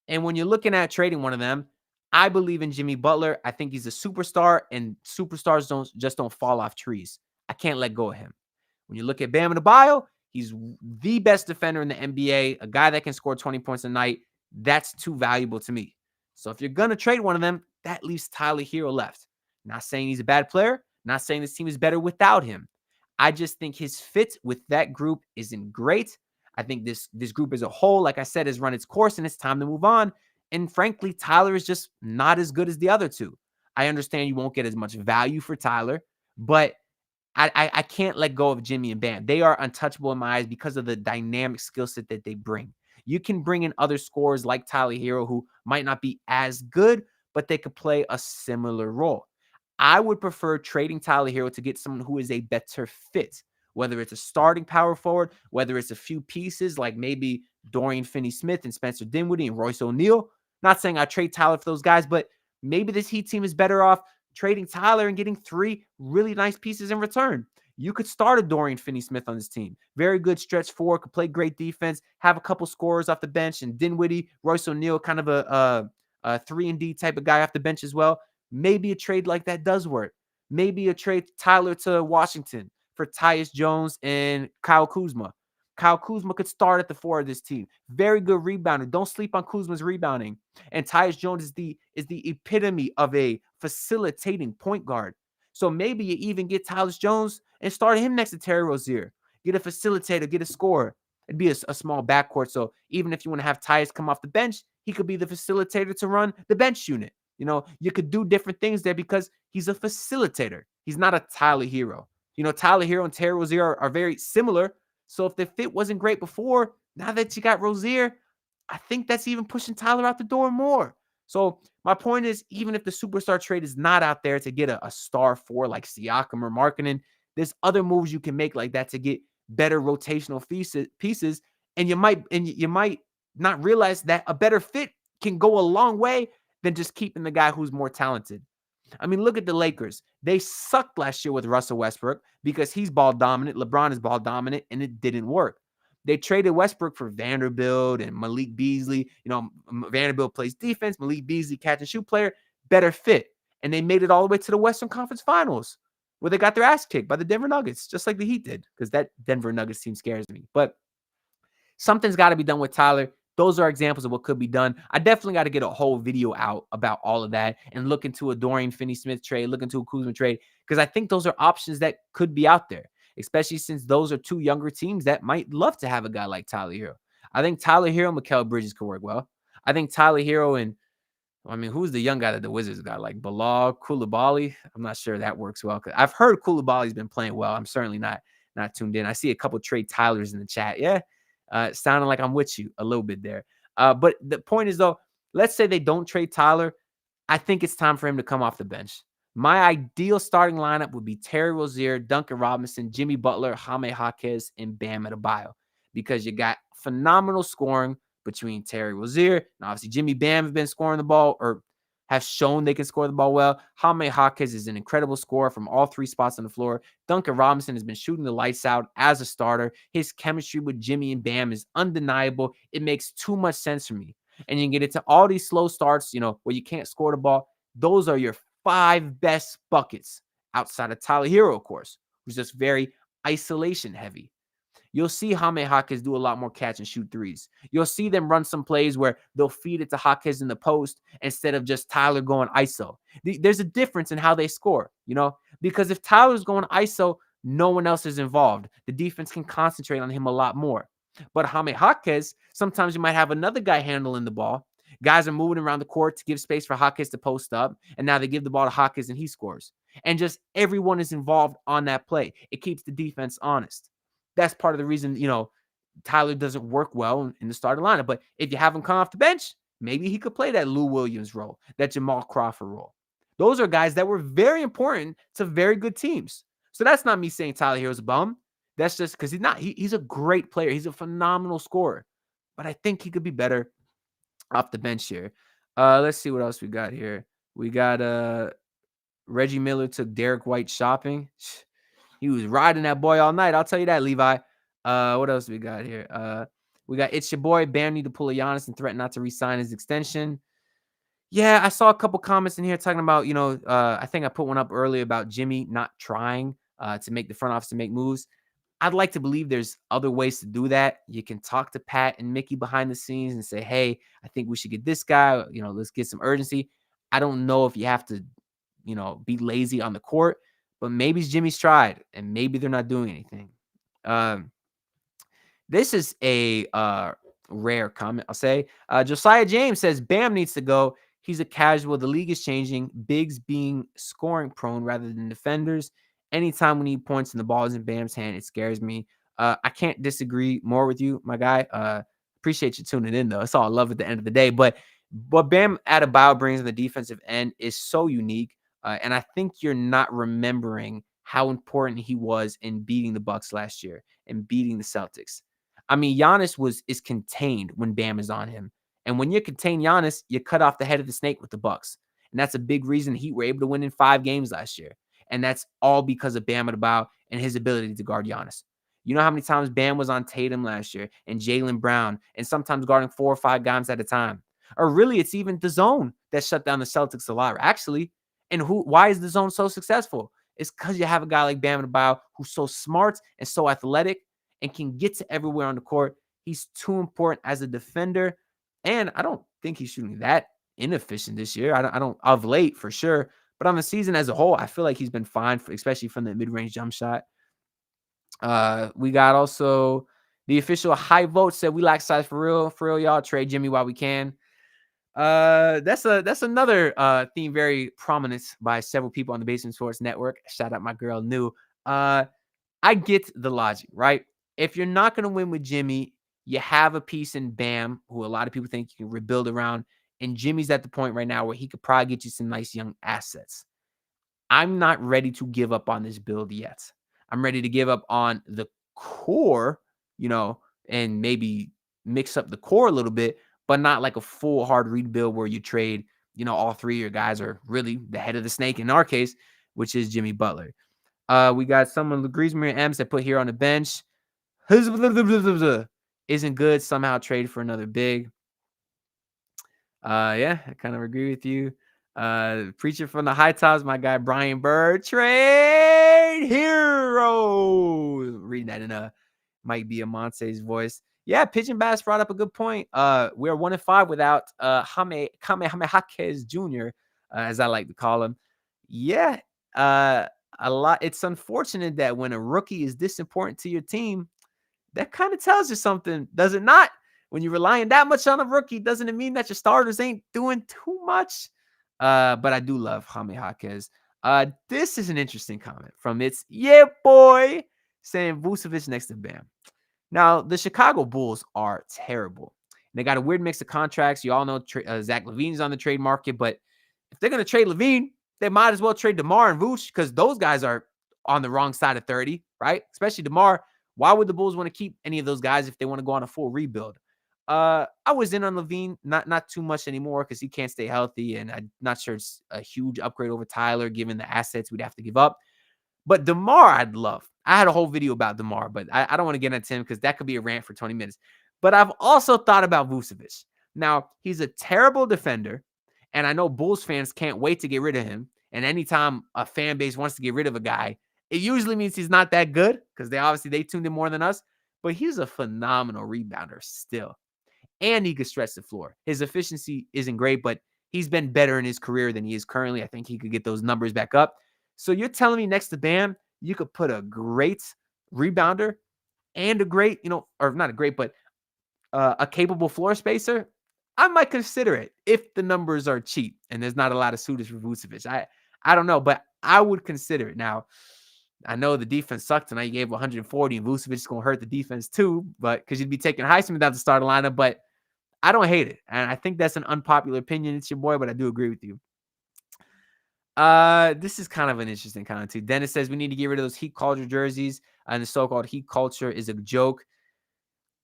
And when you're looking at trading one of them, I believe in Jimmy Butler. I think he's a superstar, and superstars don't fall off trees. I can't let go of him. When you look at Bam Adebayo, he's the best defender in the NBA, a guy that can score 20 points a night. That's too valuable to me. So if you're going to trade one of them, that leaves Tyler Herro left. Not saying he's a bad player, not saying this team is better without him. I just think his fit with that group isn't great. I think this group as a whole, like I said, has run its course and it's time to move on. And frankly, Tyler is just not as good as the other two. I understand you won't get as much value for Tyler, but I can't let go of Jimmy and Bam. They are untouchable in my eyes because of the dynamic skill set that they bring. You can bring in other scorers like Tyler Herro who might not be as good, but they could play a similar role. I would prefer trading Tyler Herro to get someone who is a better fit, whether it's a starting power forward, whether it's a few pieces like maybe Dorian Finney-Smith and Spencer Dinwiddie and Royce O'Neal. Not saying I trade Tyler for those guys, but maybe this Heat team is better off trading Tyler and getting 3 really nice pieces in return. You could start a Dorian Finney-Smith on this team. Very good stretch four, could play great defense, have a couple scorers off the bench, and Dinwiddie, Royce O'Neal, kind of a 3-and-D type of guy off the bench as well. Maybe a trade like that does work. Maybe a trade Tyler to Washington for Tyus Jones and Kyle Kuzma. Kyle Kuzma could start at the 4 of this team. Very good rebounder. Don't sleep on Kuzma's rebounding. And Tyus Jones is the epitome of a facilitating point guard. So maybe you even get Tyus Jones and start him next to Terry Rozier. Get a facilitator, get a scorer. It'd be a small backcourt. So even if you want to have Tyus come off the bench, he could be the facilitator to run the bench unit. You know, you could do different things there because he's a facilitator. He's not a Tyler Herro. You know, Tyler Herro and Terry Rozier are very similar. So if the fit wasn't great before, now that you got Rozier, I think that's even pushing Tyler out the door more. So my point is, even if the superstar trade is not out there to get a star 4 like Siakam or Markkanen, there's other moves you can make like that to get better rotational pieces. And you might not realize that a better fit can go a long way than just keeping the guy who's more talented. I mean, look at the Lakers. They sucked last year with Russell Westbrook because he's ball dominant. LeBron is ball dominant, and it didn't work. They traded Westbrook for Vanderbilt and Malik Beasley. You know, Vanderbilt plays defense. Malik Beasley, catch and shoot player, better fit. And they made it all the way to the Western Conference Finals where they got their ass kicked by the Denver Nuggets, just like the Heat did, because that Denver Nuggets team scares me. But something's got to be done with Tyler. Those are examples of what could be done. I definitely got to get a whole video out about all of that and look into a Dorian Finney-Smith trade, look into a Kuzma trade, because I think those are options that could be out there, especially since those are two younger teams that might love to have a guy like Tyler Herro. I think Tyler Herro and Mikal Bridges could work well. I think Tyler Herro and, I mean, who's the young guy that the Wizards got? Like Bilal Coulibaly? I'm not sure that works well. I've heard Coulibaly's been playing well. I'm certainly not tuned in. I see a couple trade Tylers in the chat. Yeah. Sounding like I'm with you a little bit there. But the point is, though, let's say they don't trade Tyler. I think it's time for him to come off the bench. My ideal starting lineup would be Terry Rozier, Duncan Robinson, Jimmy Butler, Jaime Jaquez, and Bam Adebayo, because you got phenomenal scoring between Terry Rozier and obviously Jimmy Bam have been scoring the ball or have shown they can score the ball well. Jaime Jaquez is an incredible scorer from all 3 spots on the floor. Duncan Robinson has been shooting the lights out as a starter. His chemistry with Jimmy and Bam is undeniable. It makes too much sense for me. And you can get into all these slow starts, you know, where you can't score the ball. Those are your 5 best buckets outside of Tyler Herro, of course, who's just very isolation heavy. You'll see Jaime Jaquez do a lot more catch and shoot threes. You'll see them run some plays where they'll feed it to Jaquez in the post instead of just Tyler going ISO. There's a difference in how they score, you know, because if Tyler's going ISO, no one else is involved. The defense can concentrate on him a lot more. But Jaime Jaquez, sometimes you might have another guy handling the ball. Guys are moving around the court to give space for Jaquez to post up, and now they give the ball to Jaquez and he scores. And just everyone is involved on that play. It keeps the defense honest. That's part of the reason, you know, Tyler doesn't work well in the starting lineup. But if you have him come off the bench, maybe he could play that Lou Williams role, that Jamal Crawford role. Those are guys that were very important to very good teams. So that's not me saying Tyler Herro's a bum. That's just because he's not. He's a great player. He's a phenomenal scorer. But I think he could be better off the bench here. Let's see what else we got here. We got Reggie Miller took Derek White shopping. He was riding that boy all night. I'll tell you that, Levi. What else we got here? We got It's Your Boy. Bam need to pull a Giannis and threaten not to re-sign his extension. Yeah, I saw a couple comments in here talking about, you know, I think I put one up earlier about Jimmy not trying to make the front office to make moves. I'd like to believe there's other ways to do that. You can talk to Pat and Mickey behind the scenes and say, hey, I think we should get this guy. You know, let's get some urgency. I don't know if you have to, you know, be lazy on the court. But maybe Jimmy's tried, and maybe they're not doing anything. This is a rare comment, I'll say. Josiah James says, Bam needs to go. He's a casual. The league is changing. Bigs being scoring prone rather than defenders. Anytime we need points and the ball is in Bam's hand, it scares me. I can't disagree more with you, my guy. Appreciate you tuning in, though. It's all love at the end of the day. But what Bam Adebayo brings on the defensive end is so unique. And I think you're not remembering how important he was in beating the Bucks last year and beating the Celtics. I mean, Giannis is contained when Bam is on him. And when you contain Giannis, you cut off the head of the snake with the Bucks. And that's a big reason Heat were able to win in 5 games last year. And that's all because of Bam Adebayo and his ability to guard Giannis. You know how many times Bam was on Tatum last year and Jaylen Brown and sometimes guarding 4 or 5 guys at a time? Or really, it's even the zone that shut down the Celtics a lot, actually. And why is the zone so successful? It's because you have a guy like Bam Adebayo who's so smart and so athletic and can get to everywhere on the court. He's too important as a defender. And I don't think he's shooting that inefficient this year. I don't of late for sure. But on the season as a whole, I feel like he's been fine, especially from the mid-range jump shot. We got also the official high vote said we lack size for real, y'all. Trade Jimmy while we can. That's another theme very prominent by several people on the Basement Sports Network. Shout out my girl New. I get the logic, right? If you're not gonna win with Jimmy, you have a piece in Bam, who a lot of people think you can rebuild around, and Jimmy's at the point right now where he could probably get you some nice young assets. I'm not ready to give up on this build yet. I'm ready to give up on the core, and maybe mix up the core a little bit, but not like a full hard rebuild where you trade, all 3 of your guys are really the head of the snake in our case, which is Jimmy Butler. We got someone, Griezmann M's, that put here on the bench. Isn't good. Somehow trade for another big. Yeah, I kind of agree with you. Preaching from the high tops, my guy Brian Bird. Trade Herro. Reading that in might be a Monte's voice. Yeah, Pigeon Bass brought up a good point. We're 1-5 without Kamehamehakes Jr., as I like to call him. Yeah, a lot. It's unfortunate that when a rookie is this important to your team, that kind of tells you something, does it not? When you're relying that much on a rookie, doesn't it mean that your starters ain't doing too much? But I do love Jaime Jaquez. This is an interesting comment from It's Yeah Boy saying Vucevic next to Bam. Now, the Chicago Bulls are terrible. They got a weird mix of contracts. You all know Zach LaVine's on the trade market, but if they're going to trade LaVine, they might as well trade DeMar and Vooch because those guys are on the wrong side of 30, right? Especially DeMar. Why would the Bulls want to keep any of those guys if they want to go on a full rebuild? I was in on LaVine, not too much anymore because he can't stay healthy, and I'm not sure it's a huge upgrade over Tyler given the assets we'd have to give up. But DeMar, I'd love. I had a whole video about DeMar, but I don't want to get into him because that could be a rant for 20 minutes. But I've also thought about Vucevic. Now, he's a terrible defender, and I know Bulls fans can't wait to get rid of him. And anytime a fan base wants to get rid of a guy, it usually means he's not that good because they tuned in more than us. But he's a phenomenal rebounder still. And he could stretch the floor. His efficiency isn't great, but he's been better in his career than he is currently. I think he could get those numbers back up. So you're telling me next to Bam, you could put a great rebounder and a great, or not a great, but a capable floor spacer? I might consider it if the numbers are cheap and there's not a lot of suitors for Vucevic. I don't know, but I would consider it. Now, I know the defense sucked tonight. You gave 140, and Vucevic is going to hurt the defense too, but because you'd be taking Highsmith out the starting lineup, but I don't hate it. And I think that's an unpopular opinion. It's your boy, but I do agree with you. This is kind of an interesting comment too. Dennis says we need to get rid of those Heat culture jerseys, and the so-called Heat culture is a joke.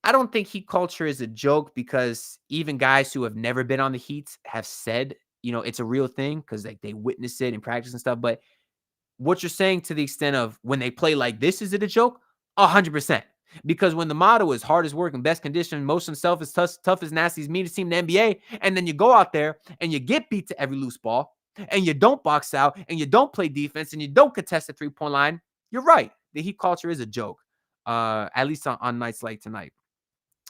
I don't think Heat culture is a joke because even guys who have never been on the Heat have said, it's a real thing because they witness it in practice and stuff. But what you're saying to the extent of when they play like this, is it a joke? 100%. Because when the motto is hardest work and best condition, most himself is tough as nasty as meanest team in the NBA, and then you go out there and you get beat to every loose ball, and you don't box out, and you don't play defense, and you don't contest the three-point line, you're right. The Heat culture is a joke, at least on nights like tonight.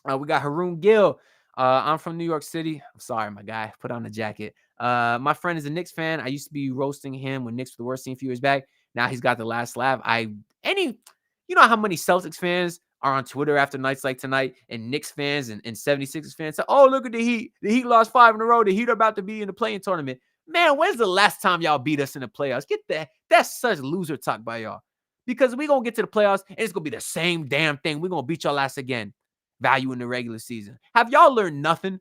We got Haroon Gill. I'm from New York City. I'm sorry, my guy. Put on the jacket. My friend is a Knicks fan. I used to be roasting him when Knicks were the worst team a few years back. Now he's got the last laugh. You know how many Celtics fans are on Twitter after nights like tonight, and Knicks fans and 76ers fans say, oh, look at the Heat. The Heat lost 5 in a row. The Heat are about to be in the play-in tournament. Man, when's the last time y'all beat us in the playoffs? Get that. That's such loser talk by y'all. Because we're going to get to the playoffs, and it's going to be the same damn thing. We're going to beat y'all ass again. Value in the regular season. Have y'all learned nothing?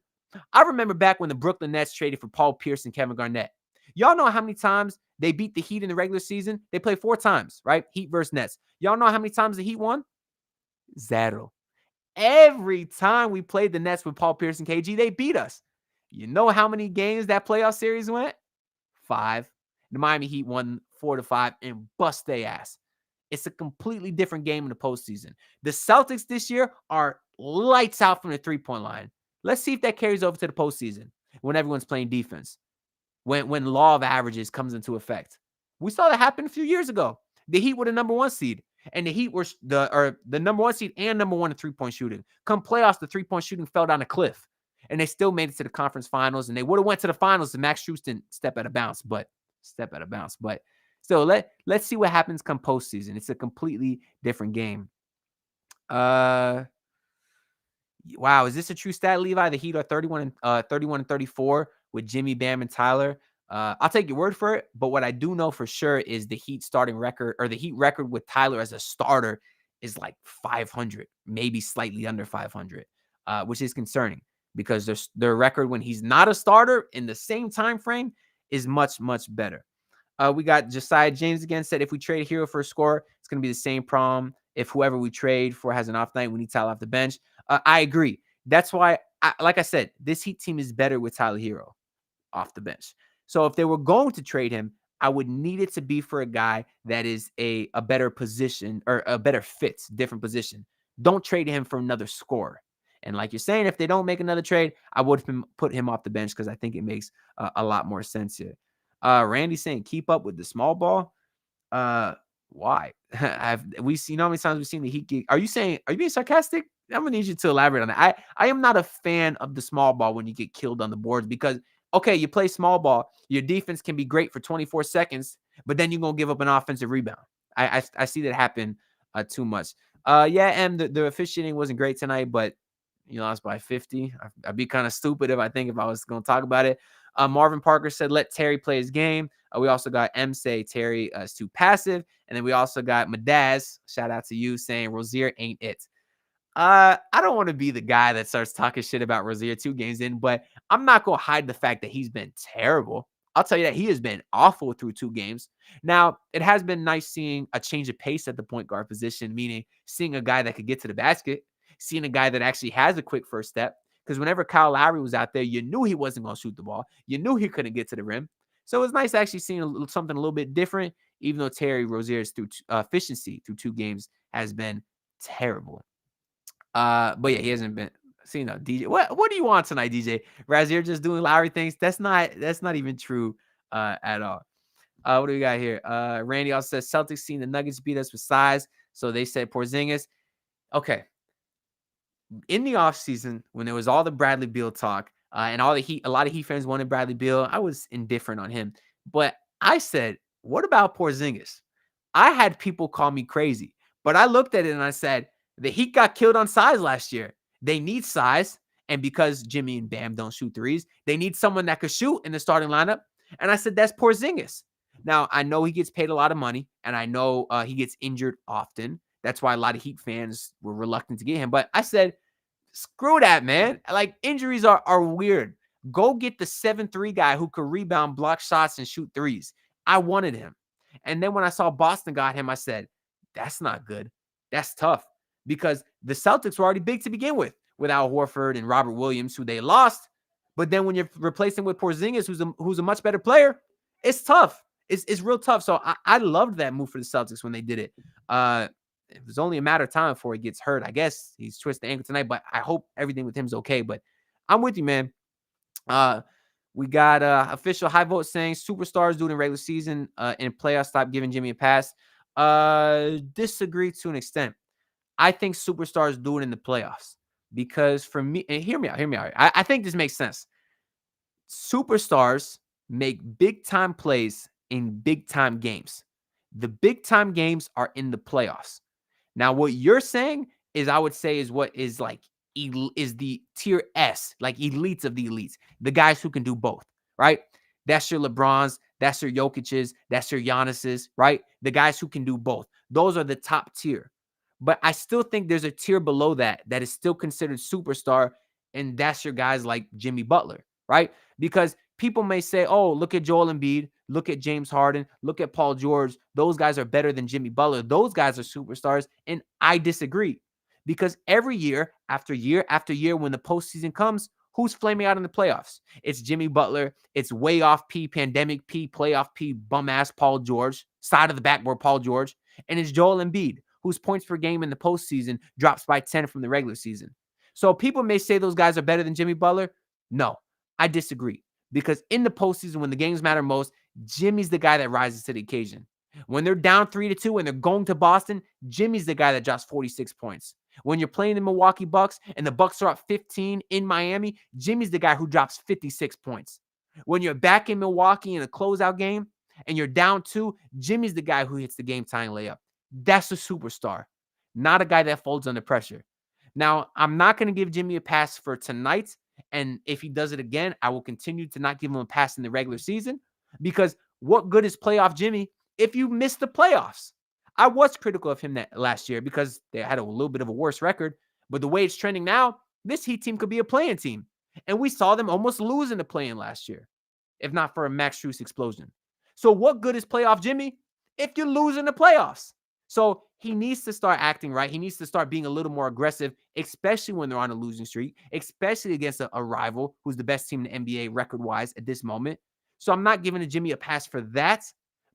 I remember back when the Brooklyn Nets traded for Paul Pierce and Kevin Garnett. Y'all know how many times they beat the Heat in the regular season? They played 4 times, right? Heat versus Nets. Y'all know how many times the Heat won? 0. Every time we played the Nets with Paul Pierce and KG, they beat us. You know how many games that playoff series went? 5. The Miami Heat won 4-5 and bust their ass. It's a completely different game in the postseason. The Celtics this year are lights out from the three-point line. Let's see if that carries over to the postseason when everyone's playing defense, when law of averages comes into effect. We saw that happen a few years ago. The Heat were the number 1 seed, and the Heat were the number 1 seed and number 1 in three-point shooting. Come playoffs, the three-point shooting fell down a cliff, and they still made it to the conference finals, and they would have went to the finals if Max Strus didn't step out of bounds. But still, let's see what happens come postseason. It's a completely different game. Wow, is this a true stat, Levi? The Heat are 31 and 34 with Jimmy, Bam, and Tyler. I'll take your word for it, but what I do know for sure is the Heat starting record, or the Heat record with Tyler as a starter, is like 500, maybe slightly under 500, which is concerning because their record when he's not a starter in the same time frame is much, much better. We got Josiah James again said, if we trade Herro for a scorer, it's going to be the same problem. If whoever we trade for has an off night, we need Tyler off the bench. I agree. That's why, like I said, this Heat team is better with Tyler Herro off the bench. So if they were going to trade him, I would need it to be for a guy that is a better position or a better fit, different position. Don't trade him for another scorer. And like you're saying, if they don't make another trade, I would put him off the bench because I think it makes a lot more sense here. Randy saying, keep up with the small ball. Why? We see, you know how many times we've seen the Heat get, are you being sarcastic? I'm gonna need you to elaborate on that. I am not a fan of the small ball when you get killed on the boards because, okay, you play small ball, your defense can be great for 24 seconds, but then you're gonna give up an offensive rebound. I see that happen too much. And the officiating wasn't great tonight, but you lost by 50. I'd be kind of stupid if I was gonna talk about it. Marvin Parker said, let Terry play his game. We also got M say Terry is too passive. And then we also got Madaz, shout out to you, saying Rozier ain't it. I don't want to be the guy that starts talking shit about Rozier 2 games in, but I'm not going to hide the fact that he's been terrible. I'll tell you that he has been awful through 2 games. Now, it has been nice seeing a change of pace at the point guard position, meaning seeing a guy that could get to the basket, seeing a guy that actually has a quick first step. Because whenever Kyle Lowry was out there, you knew he wasn't going to shoot the ball. You knew he couldn't get to the rim. So it was nice actually seeing something a little bit different, even though Terry Rozier's efficiency through 2 games has been terrible. But yeah, he hasn't been. See, no, DJ. What do you want tonight, DJ? Rozier just doing Lowry things? That's not even true at all. What do we got here? Randy also says Celtics seen the Nuggets beat us with size, so they said Porzingis. Okay. In the offseason, when there was all the Bradley Beal talk, and a lot of Heat fans wanted Bradley Beal, I was indifferent on him. But I said, what about Porzingis? I had people call me crazy, but I looked at it and I said, the Heat got killed on size last year. They need size, and because Jimmy and Bam don't shoot threes, they need someone that could shoot in the starting lineup. And I said, that's Porzingis. Now, I know he gets paid a lot of money, and I know he gets injured often. That's why a lot of Heat fans were reluctant to get him. But I said, screw that, man. Like, injuries are weird. Go get the 7'3" guy who could rebound, block shots, and shoot threes. I wanted him. And then when I saw Boston got him, I said, that's not good. That's tough. Because the Celtics were already big to begin with Al Horford and Robert Williams, who they lost. But then when you're replacing with Porzingis, who's a much better player, it's tough. It's real tough. So I loved that move for the Celtics when they did it. It was only a matter of time before he gets hurt. I guess he's twisted the ankle tonight, but I hope everything with him is okay. But I'm with you, man. We got official high vote saying superstars do it in regular season. In playoffs, stop giving Jimmy a pass. Disagree to an extent. I think superstars do it in the playoffs because for me, and hear me out. I think this makes sense. Superstars make big time plays in big time games. The big time games are in the playoffs. Now, what you're saying is, I would say, is what is like is the tier S, like elites of the elites, the guys who can do both, right? That's your LeBrons, that's your Jokic's, that's your Giannis's, right? The guys who can do both. Those are the top tier. But I still think there's a tier below that is still considered superstar, and that's your guys like Jimmy Butler, right? Because people may say, oh, look at Joel Embiid, look at James Harden, look at Paul George. Those guys are better than Jimmy Butler. Those guys are superstars, and I disagree. Because every year after year after year, when the postseason comes, who's flaming out in the playoffs? It's Jimmy Butler. It's way off P, pandemic P, playoff P, bum-ass Paul George, side of the backboard Paul George, and it's Joel Embiid, whose points per game in the postseason drops by 10 from the regular season. So people may say those guys are better than Jimmy Butler. No, I disagree. Because in the postseason, when the games matter most, Jimmy's the guy that rises to the occasion. When they're down 3-2 and they're going to Boston, Jimmy's the guy that drops 46 points. When you're playing the Milwaukee Bucks and the Bucks are up 15 in Miami, Jimmy's the guy who drops 56 points. When you're back in Milwaukee in a closeout game and you're down 2, Jimmy's the guy who hits the game-tying layup. That's a superstar, not a guy that folds under pressure. Now, I'm not going to give Jimmy a pass for tonight, and if he does it again, I will continue to not give him a pass in the regular season, because what good is playoff Jimmy if you miss the playoffs? I was critical of him that last year because they had a little bit of a worse record, but the way it's trending now, this Heat team could be a play-in team, and we saw them almost lose in the play-in last year, if not for a Max Strus explosion. So what good is playoff Jimmy if you lose in the playoffs? So he needs to start acting right. He needs to start being a little more aggressive, especially when they're on a losing streak, especially against a rival who's the best team in the NBA record-wise at this moment. So I'm not giving Jimmy a pass for that,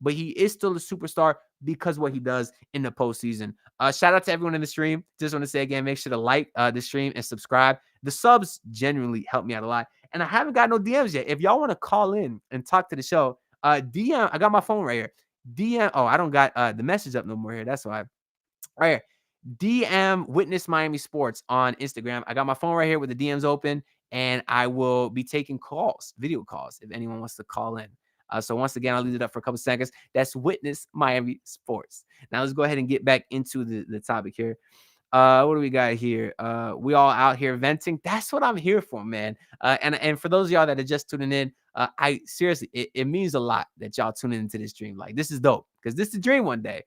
but he is still a superstar because what he does in the postseason. Shout out to everyone in the stream. Just want to say again, make sure to like the stream and subscribe. The subs genuinely help me out a lot. And I haven't got no DMs yet. If y'all want to call in and talk to the show, DM, I got my phone right here. DM, oh, I don't got the message up no more here. That's why. All right. DM Witness Miami Sports on Instagram. I got my phone right here with the DMs open, and I will be taking calls, video calls, if anyone wants to call in. So once again, I'll leave it up for a couple seconds. That's Witness Miami Sports. Now let's go ahead and get back into the topic here. What do we got here? We all out here venting. That's what I'm here for, man. And for those of y'all that are just tuning in, I seriously, it means a lot that y'all tuning into this stream. Like, this is dope because this is a dream one day.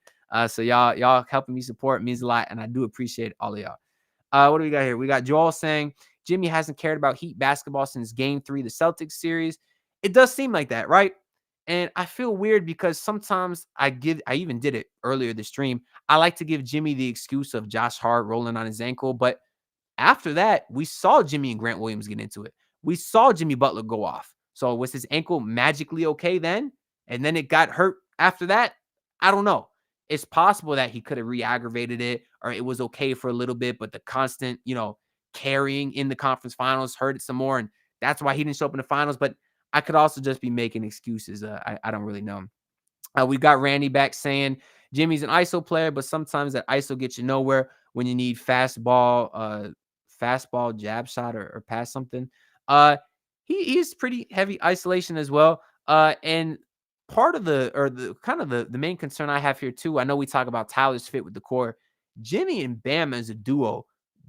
So y'all helping me support means a lot, and I do appreciate all of y'all. What do we got here? We got Joel saying Jimmy hasn't cared about Heat basketball since Game 3 of the Celtics series. It does seem like that, right? And I feel weird because sometimes I even did it earlier this stream. I like to give Jimmy the excuse of Josh Hart rolling on his ankle, but after that, we saw Jimmy and Grant Williams get into it. We saw Jimmy Butler go off. So was his ankle magically okay then? And then it got hurt after that? I don't know. It's possible that he could have re-aggravated it, or it was okay for a little bit, but the constant, carrying in the conference finals hurt it some more, and that's why he didn't show up in the finals. But I could also just be making excuses. I don't really know. We got Randy back saying Jimmy's an ISO player, but sometimes that ISO gets you nowhere when you need fastball jab shot or pass something. He's pretty heavy isolation as well. And part of the main concern I have here too, I know we talk about Tyler's fit with the core. Jimmy and Bam as a duo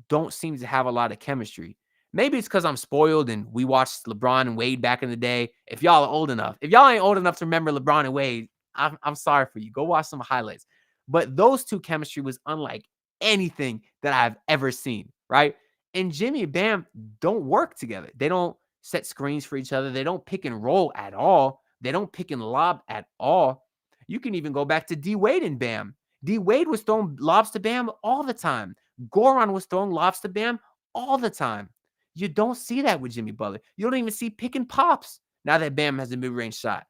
don't seem to have a lot of chemistry. Maybe it's because I'm spoiled and we watched LeBron and Wade back in the day. If y'all are old enough, if y'all ain't old enough to remember LeBron and Wade, I'm sorry for you. Go watch some highlights. But those two chemistry was unlike anything that I've ever seen, right? And Jimmy and Bam don't work together. They don't set screens for each other. They don't pick and roll at all. They don't pick and lob at all. You can even go back to D Wade and Bam. D Wade was throwing lobs to Bam all the time. Goran was throwing lobs to Bam all the time. You don't see that with Jimmy Butler. You don't even see pick and pops now that Bam has a mid-range shot.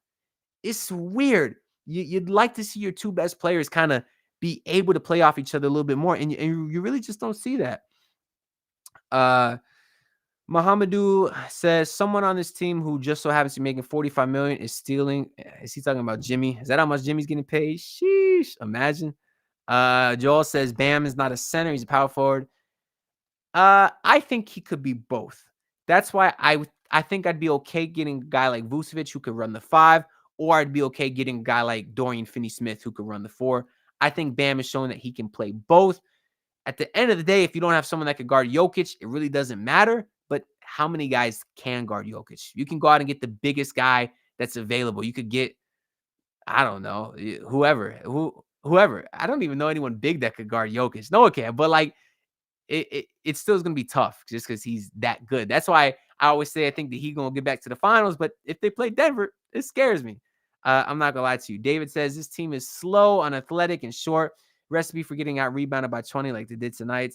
It's weird. You'd like to see your two best players kind of be able to play off each other a little bit more, and you really just don't see that. Mohamedou says someone on this team who just so happens to be making $45 million is stealing. Is he talking about Jimmy? Is that how much Jimmy's getting paid? Sheesh, imagine. Joel says Bam is not a center; he's a power forward. I think he could be both. That's why I think I'd be okay getting a guy like Vucevic who could run the 5, or I'd be okay getting a guy like Dorian Finney-Smith who could run the 4. I think Bam is showing that he can play both. At the end of the day, if you don't have someone that could guard Jokic, it really doesn't matter. But how many guys can guard Jokic? You can go out and get the biggest guy that's available. You could get, I don't know, whoever. I don't even know anyone big that could guard Jokic. No one can, but like, it still is going to be tough just because he's that good. That's why I always say I think that he's going to get back to the finals. But if they play Denver, it scares me. I'm not going to lie to you. David says this team is slow, unathletic, and short. Recipe for getting out rebounded by 20 like they did tonight.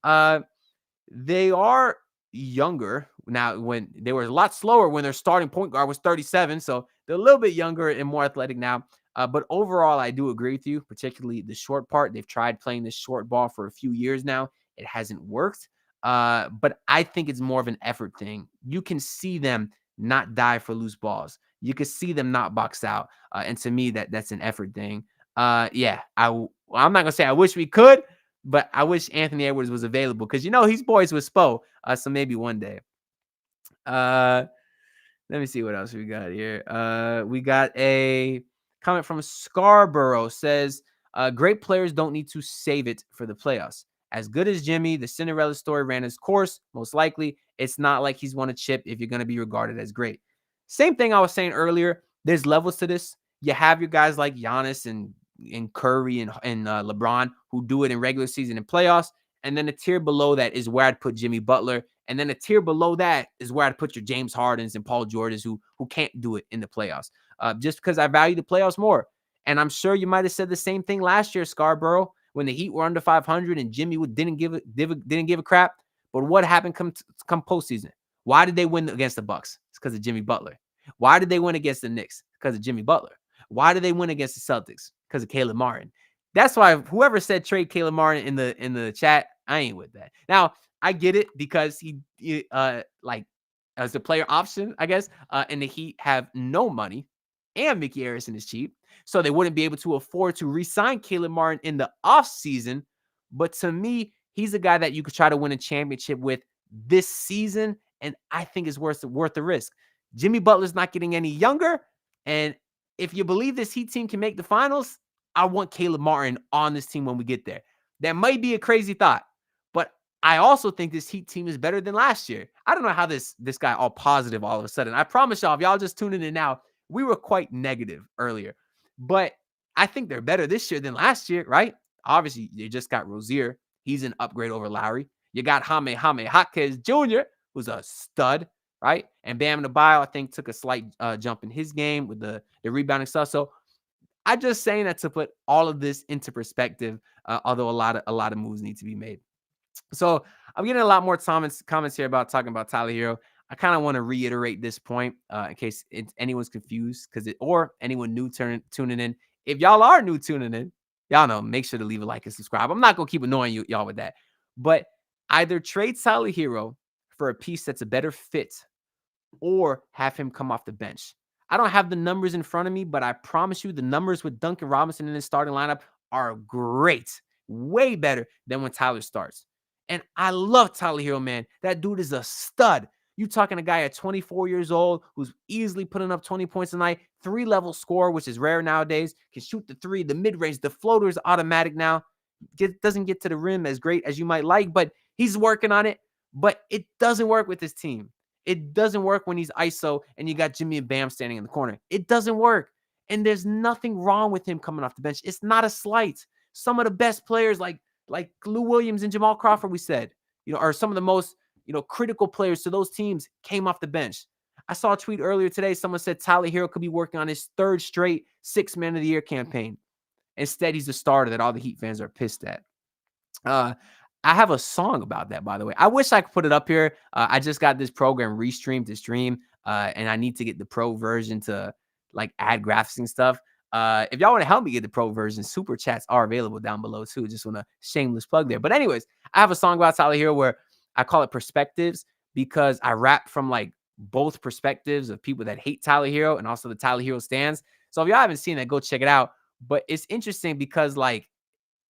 They are younger now. When they were a lot slower when their starting point guard was 37. So they're a little bit younger and more athletic now. But overall, I do agree with you, particularly the short part. They've tried playing this short ball for a few years now. It hasn't worked. But I think it's more of an effort thing. You can see them not dive for loose balls. You can see them not box out. And to me, that's an effort thing. Yeah, I'm not gonna say I wish we could, but I wish Anthony Edwards was available because he's boys with Spo. So maybe one day. Let me see what else we got here. We got a comment from Scarborough says, great players don't need to save it for the playoffs. As good as Jimmy, the Cinderella story ran its course. Most likely, it's not like he's won a chip if you're going to be regarded as great. Same thing I was saying earlier. There's levels to this. You have your guys like Giannis and Curry and LeBron who do it in regular season and playoffs. And then a tier below that is where I'd put Jimmy Butler. And then a tier below that is where I'd put your James Hardens and Paul Georges who can't do it in the playoffs. Just because I value the playoffs more. And I'm sure you might have said the same thing last year, Scarborough, when the Heat were under 500 and Jimmy didn't give a crap. But what happened come postseason? Why did they win against the Bucks? It's because of Jimmy Butler. Why did they win against the Knicks? Because of Jimmy Butler. Why did they win against the Celtics? Because of Caleb Martin. That's why whoever said trade Caleb Martin in the chat, I ain't with that. Now, I get it because he like as a player option, I guess, and the Heat have no money and Mickey Harrison is cheap. So they wouldn't be able to afford to re-sign Caleb Martin in the offseason. But to me, he's a guy that you could try to win a championship with this season, and I think it's worth the risk. Jimmy Butler's not getting any younger, and if you believe this Heat team can make the finals, I want Caleb Martin on this team when we get there. That might be a crazy thought, but I also think this Heat team is better than last year. I don't know how this guy all positive all of a sudden. I promise y'all, if y'all just tuning in now, we were quite negative earlier, but I think they're better this year than last year, right? Obviously, you just got Rozier. He's an upgrade over Lowry. You got Jaime Jaquez Jr., who's a stud, right? And Bam Adebayo, I think, took a slight jump in his game with the rebounding stuff. So I'm just saying that to put all of this into perspective, although a lot of moves need to be made. So I'm getting a lot more comments here about talking about Tyler Herro. I kind of want to reiterate this point in case anyone's confused or anyone new tuning in. If y'all are new tuning in, y'all know, make sure to leave a like and subscribe. I'm not going to keep annoying y'all with that. But either trade Tyler Herro for a piece that's a better fit or have him come off the bench. I don't have the numbers in front of me, but I promise you the numbers with Duncan Robinson in his starting lineup are great. Way better than when Tyler starts. And I love Tyler Herro, man. That dude is a stud. You talking a guy at 24 years old who's easily putting up 20 points a night, 3-level score, which is rare nowadays, can shoot the three, the mid-range, the floater is automatic now. Doesn't get to the rim as great as you might like, but he's working on it. But it doesn't work with this team. It doesn't work when he's ISO and you got Jimmy and Bam standing in the corner. It doesn't work. And there's nothing wrong with him coming off the bench. It's not a slight. Some of the best players like Lou Williams and Jamal Crawford, we said, are some of the most, critical players to those teams came off the bench. I saw a tweet earlier today. Someone said Tyler Herro could be working on his third straight 6 Man of the Year campaign. Instead, he's the starter that all the Heat fans are pissed at. I have a song about that, by the way. I wish I could put it up here. I just got this program restreamed to stream, and I need to get the pro version to add graphics and stuff. If y'all want to help me get the pro version, super chats are available down below too. Just want a shameless plug there. But anyways, I have a song about Tyler Herro where I call it Perspectives because I rap from both perspectives of people that hate Tyler Herro and also the Tyler Herro stands. So if y'all haven't seen that, go check it out. But it's interesting because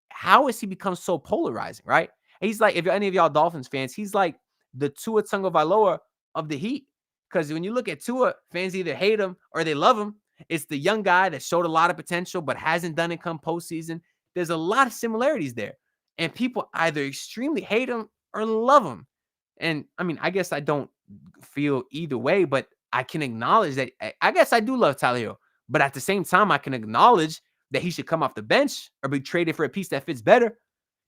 how has he become so polarizing, right? He's if any of y'all Dolphins fans, he's like the Tua Tagovailoa of the Heat. Because when you look at Tua, fans either hate him or they love him. It's the young guy that showed a lot of potential but hasn't done it come postseason. There's a lot of similarities there. And people either extremely hate him or love him. And, I mean, I guess I don't feel either way, but I can acknowledge that I guess I do love Tyler Herro. But at the same time, I can acknowledge that he should come off the bench or be traded for a piece that fits better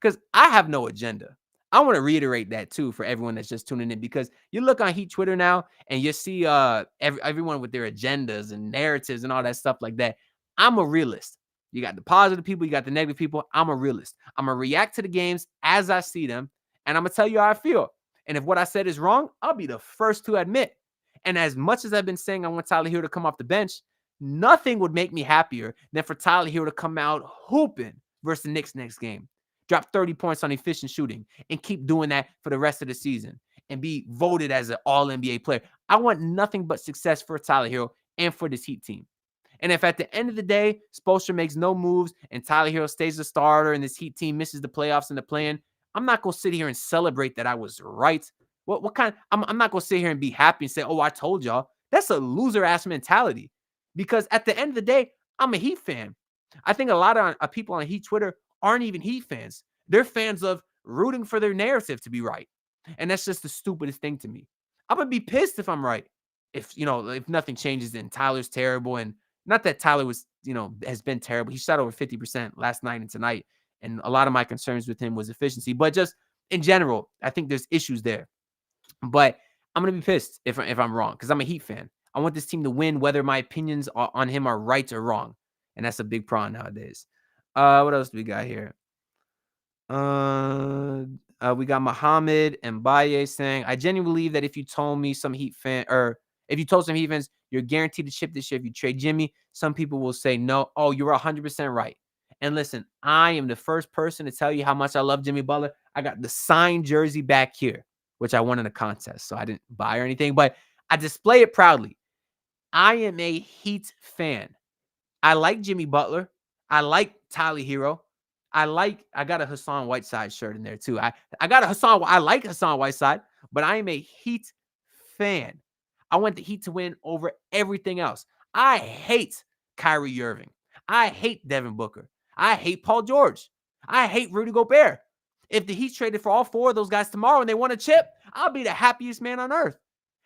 because I have no agenda. I want to reiterate that too for everyone that's just tuning in because you look on Heat Twitter now and you see everyone with their agendas and narratives and all that stuff like that. I'm a realist. You got the positive people, you got the negative people. I'm a realist. I'm going to react to the games as I see them, and I'm going to tell you how I feel. And if what I said is wrong, I'll be the first to admit. And as much as I've been saying I want Tyler Herro to come off the bench, Nothing would make me happier than for Tyler Herro to come out hooping versus the Knicks next game, drop 30 points on efficient shooting, and keep doing that for the rest of the season and be voted as an all-NBA player. I want nothing but success for Tyler Herro and for this Heat team. And if at the end of the day, Spoelstra makes no moves and Tyler Herro stays the starter and this Heat team misses the playoffs and the play-in, I'm not going to sit here and celebrate that I was right. What kind? I'm not going to sit here and be happy and say, oh, I told y'all. That's a loser-ass mentality. Because at the end of the day, I'm a Heat fan. I think a lot of people on Heat Twitter aren't even Heat fans. They're fans of rooting for their narrative to be right. And that's just the stupidest thing to me. I'm going to be pissed if I'm right. If nothing changes, then Tyler's terrible. And not that Tyler has been terrible. He shot over 50% last night and tonight. And a lot of my concerns with him was efficiency. But just in general, I think there's issues there. But I'm going to be pissed if I'm wrong because I'm a Heat fan. I want this team to win, whether my opinions on him are right or wrong. And that's a big problem nowadays. What else do we got here? We got Muhammad and Baye saying, I genuinely believe that if you told some Heat fans you're guaranteed to chip this year if you trade Jimmy, some people will say no. Oh, you're 100% right. And listen, I am the first person to tell you how much I love Jimmy Butler. I got the signed jersey back here, which I won in a contest, so I didn't buy or anything, but I display it proudly. I am a Heat fan. I like Jimmy Butler. I like Tyler Herro. I got a Hassan Whiteside shirt in there too. I like Hassan Whiteside, but I am a Heat fan. I want the Heat to win over everything else. I hate Kyrie Irving. I hate Devin Booker. I hate Paul George. I hate Rudy Gobert. If the Heat traded for all four of those guys tomorrow and they won a chip, I'll be the happiest man on earth.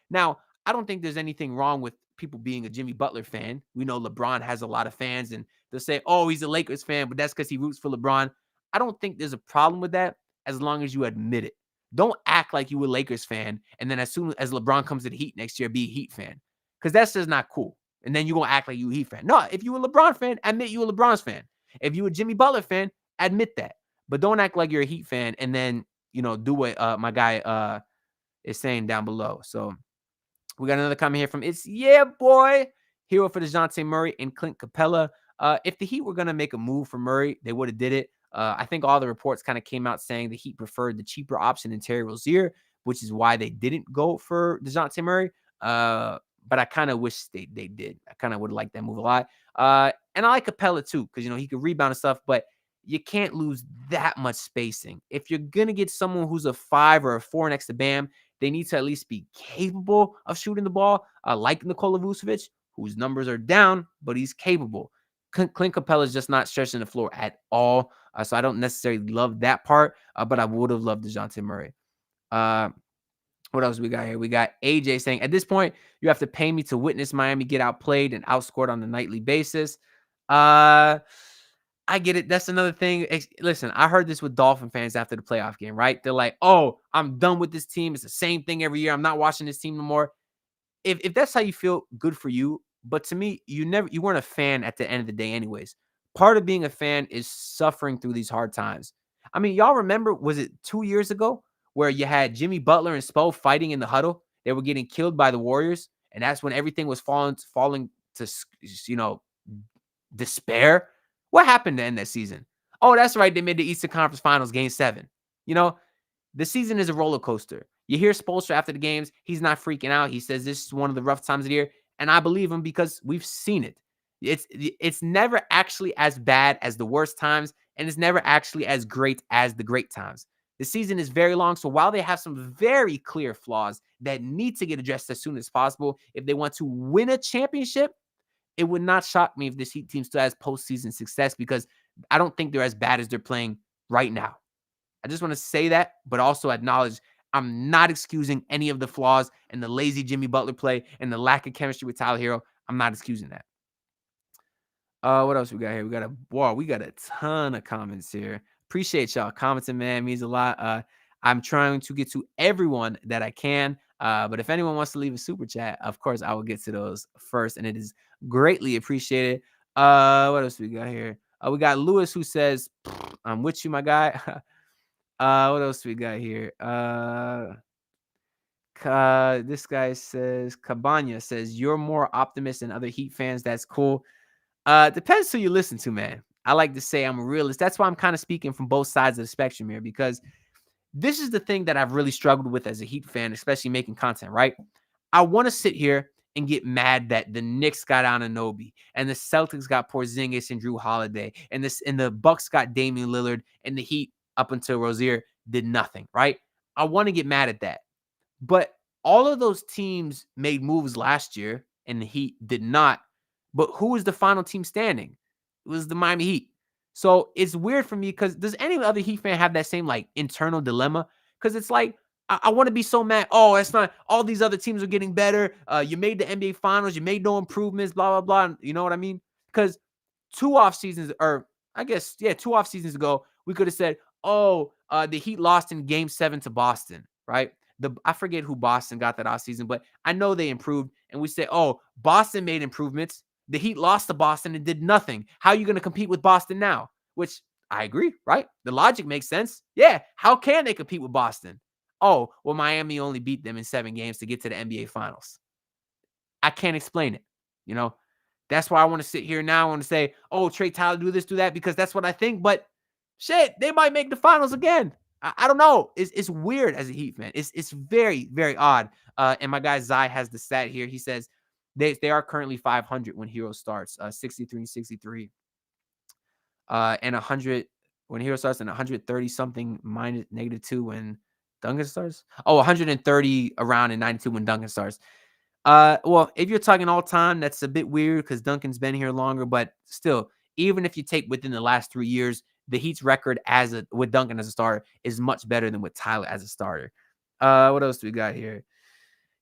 Now, I don't think there's anything wrong with people being a Jimmy Butler fan. We know LeBron has a lot of fans, and they'll say, oh, he's a Lakers fan, but that's because he roots for LeBron. I don't think there's a problem with that as long as you admit it. Don't act like you a Lakers fan, and then as soon as LeBron comes to the Heat next year, be a Heat fan. Because that's just not cool. And then you're going to act like you a Heat fan. No, if you a LeBron fan, admit you a LeBron's fan. If you a Jimmy Butler fan, admit that. But don't act like you're a Heat fan and then, do what my guy is saying down below. So we got another comment here from It's Yeah Boy. Herro for DeJounte Murray and Clint Capella. If the Heat were going to make a move for Murray, they would have did it. I think all the reports kind of came out saying the Heat preferred the cheaper option in Terry Rozier, which is why they didn't go for DeJounte Murray. But I kind of wish they did. I kind of would like that move a lot. And I like Capella too, because, he could rebound and stuff, but you can't lose that much spacing. If you're going to get someone who's a 5 or a 4 next to Bam, they need to at least be capable of shooting the ball, like Nikola Vucevic, whose numbers are down, but he's capable. Clint Capella is just not stretching the floor at all, so I don't necessarily love that part, but I would have loved DeJounte Murray. What else we got here? We got AJ saying, at this point, you have to pay me to witness Miami get outplayed and outscored on a nightly basis. I get it. That's another thing. Listen, I heard this with Dolphin fans after the playoff game, right? They're like, oh, I'm done with this team. It's the same thing every year. I'm not watching this team no more. If that's how you feel, good for you. But to me, you weren't a fan at the end of the day anyways. Part of being a fan is suffering through these hard times. I mean, y'all remember, was it 2 years ago where you had Jimmy Butler and Spo fighting in the huddle? They were getting killed by the Warriors. And that's when everything was falling to, despair. What happened to end that season? Oh, that's right. They made the Eastern Conference Finals Game 7. The season is a roller coaster. You hear Spoelstra after the games. He's not freaking out. He says this is one of the rough times of the year. And I believe him because we've seen it. It's never actually as bad as the worst times. And it's never actually as great as the great times. The season is very long. So while they have some very clear flaws that need to get addressed as soon as possible, if they want to win a championship, it would not shock me if this Heat team still has postseason success because I don't think they're as bad as they're playing right now. I just want to say that, but also acknowledge I'm not excusing any of the flaws and the lazy Jimmy Butler play and the lack of chemistry with Tyler Herro. I'm not excusing that. What else we got here? We got a ton of comments here. Appreciate y'all commenting, man. It means a lot. I'm trying to get to everyone that I can. But if anyone wants to leave a super chat, of course, I will get to those first, and it is greatly appreciated. What else we got here? We got Lewis who says, I'm with you, my guy. What else we got here? This guy says, Cabana says, you're more optimist than other Heat fans. That's cool. Depends who you listen to, man. I like to say I'm a realist. That's why I'm kind of speaking from both sides of the spectrum here, because this is the thing that I've really struggled with as a Heat fan, especially making content, right? I want to sit here and get mad that the Knicks got Anunoby and the Celtics got Porzingis and Drew Holiday and the Bucks got Damian Lillard and the Heat up until Rozier did nothing, right? I want to get mad at that. But all of those teams made moves last year and the Heat did not. But who was the final team standing? It was the Miami Heat. So it's weird for me because does any other Heat fan have that same like internal dilemma? Because it's like, I want to be so mad. Oh, it's not all these other teams are getting better. You made the NBA finals, you made no improvements, blah, blah, blah. You know what I mean? Because 2 off seasons, or I guess, yeah, 2 off seasons ago, we could have said, oh, the Heat lost in game 7 to Boston, right? I forget who Boston got that offseason, but I know they improved. And we say, oh, Boston made improvements. The Heat lost to Boston and did nothing. How are you going to compete with Boston now? Which I agree, right? The logic makes sense. Yeah. How can they compete with Boston? Oh, well, Miami only beat them in 7 games to get to the NBA Finals. I can't explain it. You know, that's why I want to sit here now. I want to say, oh, Trey Tyler, do this, do that, because that's what I think. But shit, they might make the finals again. I don't know. It's weird as a Heat fan. It's very, very odd. And my guy Zai has the stat here. He says they are currently 500 when Herro starts, 63 and 63. And 100 when Herro starts, and 130 something minus -2 when Duncan starts. Oh, 130 around and 92 when Duncan starts. Well, if you're talking all time, that's a bit weird because Duncan's been here longer, but still, even if you take within the last 3 years, the Heat's record with Duncan as a starter is much better than with Tyler as a starter. What else do we got here?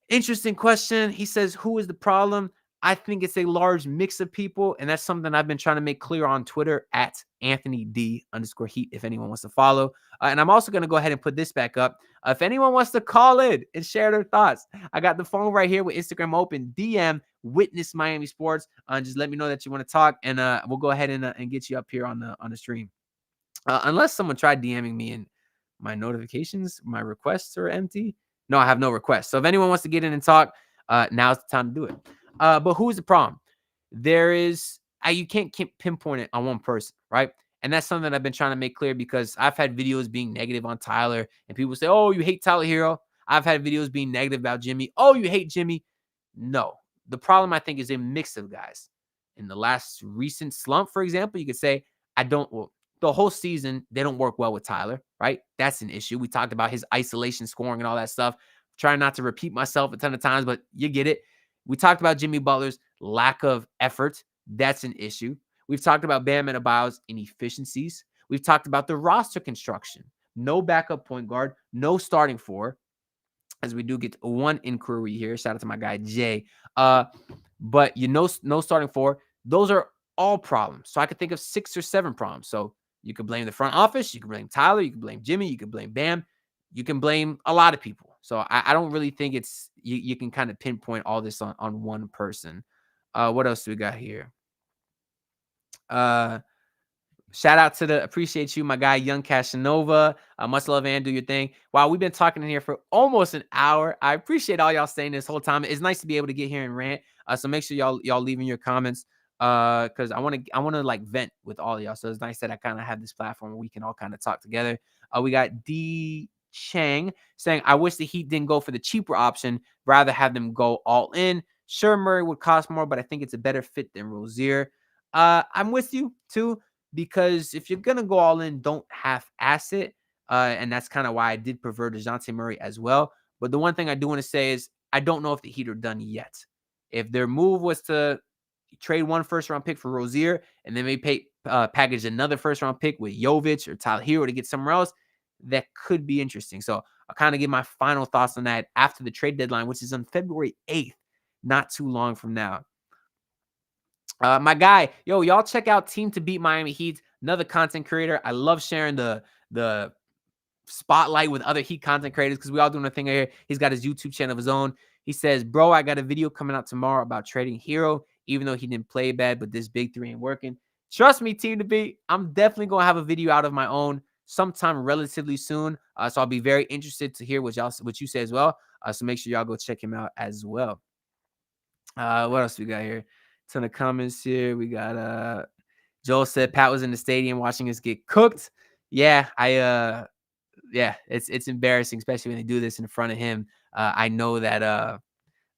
Interesting question. He says, who is the problem? I think it's a large mix of people, and that's something I've been trying to make clear on Twitter at @AnthonyD_Heat if anyone wants to follow. And I'm also going to go ahead and put this back up. If anyone wants to call in and share their thoughts, I got the phone right here with Instagram open. DM Witness Miami Sports. Just let me know that you want to talk, and we'll go ahead and get you up here on the stream. Unless someone tried DMing me and my notifications, my requests are empty. No, I have no requests. So if anyone wants to get in and talk, now's the time to do it. But who is the problem? There is, you can't pinpoint it on one person, right? And that's something that I've been trying to make clear because I've had videos being negative on Tyler and people say, oh, you hate Tyler Herro. I've had videos being negative about Jimmy. Oh, you hate Jimmy. No, the problem I think is a mix of guys. In the last recent slump, for example, you could say, the whole season, they don't work well with Tyler, right? That's an issue. We talked about his isolation scoring and all that stuff. Trying not to repeat myself a ton of times, but you get it. We talked about Jimmy Butler's lack of effort. That's an issue. We've talked about Bam Adebayo's inefficiencies. We've talked about the roster construction. No backup point guard, no starting four. As we do get one inquiry here. Shout out to my guy, Jay. But no starting four. Those are all problems. So I could think of 6 or 7 problems. So you could blame the front office. You can blame Tyler. You can blame Jimmy. You can blame Bam. You can blame a lot of people. So I don't really think it's you can kind of pinpoint all this on one person. What else do we got here? Shout out to appreciate you, my guy, Young Casanova. Much love, and do your thing. Wow, we've been talking in here for almost an hour. I appreciate all y'all staying this whole time. It's nice to be able to get here and rant. So make sure y'all leaving your comments. Because I want to like vent with all of y'all. So it's nice that I kind of have this platform where we can all kind of talk together. We got D Chang saying, I wish the Heat didn't go for the cheaper option, rather have them go all in. Sure, Murray would cost more, but I think it's a better fit than Rozier. I'm with you too, because if you're gonna go all in, don't half-ass it. And that's kind of why I did prefer DeJounte Murray as well. But the one thing I do want to say is I don't know if the Heat are done yet. If their move was to trade 1 first-round pick for Rozier and then maybe package another first-round pick with Jovic or Tyler Herro to get somewhere else, that could be interesting. So I'll kind of give my final thoughts on that after the trade deadline, which is on February 8th, not too long from now. My guy, y'all check out Team to Beat Miami Heat, another content creator. I love sharing the spotlight with other Heat content creators because we all doing a thing here. He's got his YouTube channel of his own. He says, bro, I got a video coming out tomorrow about trading Herro, even though he didn't play bad, but this big 3 ain't working. Trust me, Team to Beat, I'm definitely going to have a video out of my own sometime relatively soon. So I'll be very interested to hear what you say as well. So make sure y'all go check him out as well. What else we got here? Ton of comments here. We got Joel said Pat was in the stadium watching us get cooked. Yeah, yeah, it's embarrassing, especially when they do this in front of him. I know that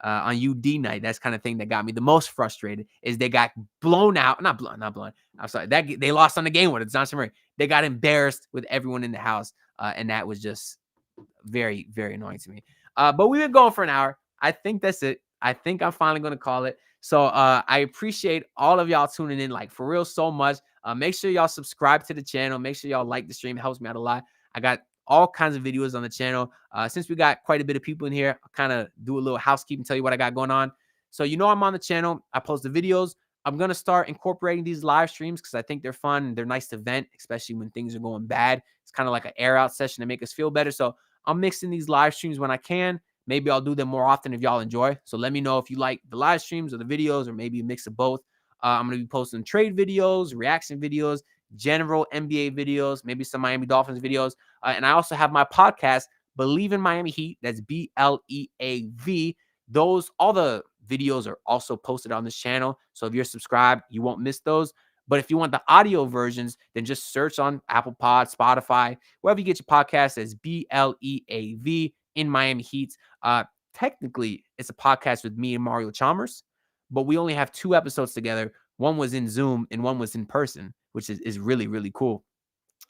on UD night, that's kind of thing that got me the most frustrated is they got blown out. Not blown. I'm sorry. That they lost on the game with it. It's not Murray. They got embarrassed with everyone in the house. And that was just very, very annoying to me. But we've been going for an hour. I think that's it. I think I'm finally going to call it. So I appreciate all of y'all tuning in, like for real, so much. Make sure y'all subscribe to the channel. Make sure y'all like the stream. It helps me out a lot. I got all kinds of videos on the channel. Since we got quite a bit of people in here, I'll kind of do a little housekeeping, tell you what I got going on. So you know I'm on the channel. I post the videos. I'm going to start incorporating these live streams because I think they're fun. They're nice to vent, especially when things are going bad. It's kind of like an air out session to make us feel better. So I'm mixing these live streams when I can. Maybe I'll do them more often if y'all enjoy. So let me know if you like the live streams or the videos or maybe a mix of both. I'm going to be posting trade videos, reaction videos, general NBA videos, maybe some Miami Dolphins videos. And I also have my podcast, Believe in Miami Heat. That's BLEAV. All the videos are also posted on this channel. So if you're subscribed, you won't miss those. But if you want the audio versions, then just search on Apple Pod, Spotify, wherever you get your podcast as BLEAV in Miami Heat. Technically, it's a podcast with me and Mario Chalmers, but we only have 2 episodes together. One was in Zoom and one was in person, which is really, really cool.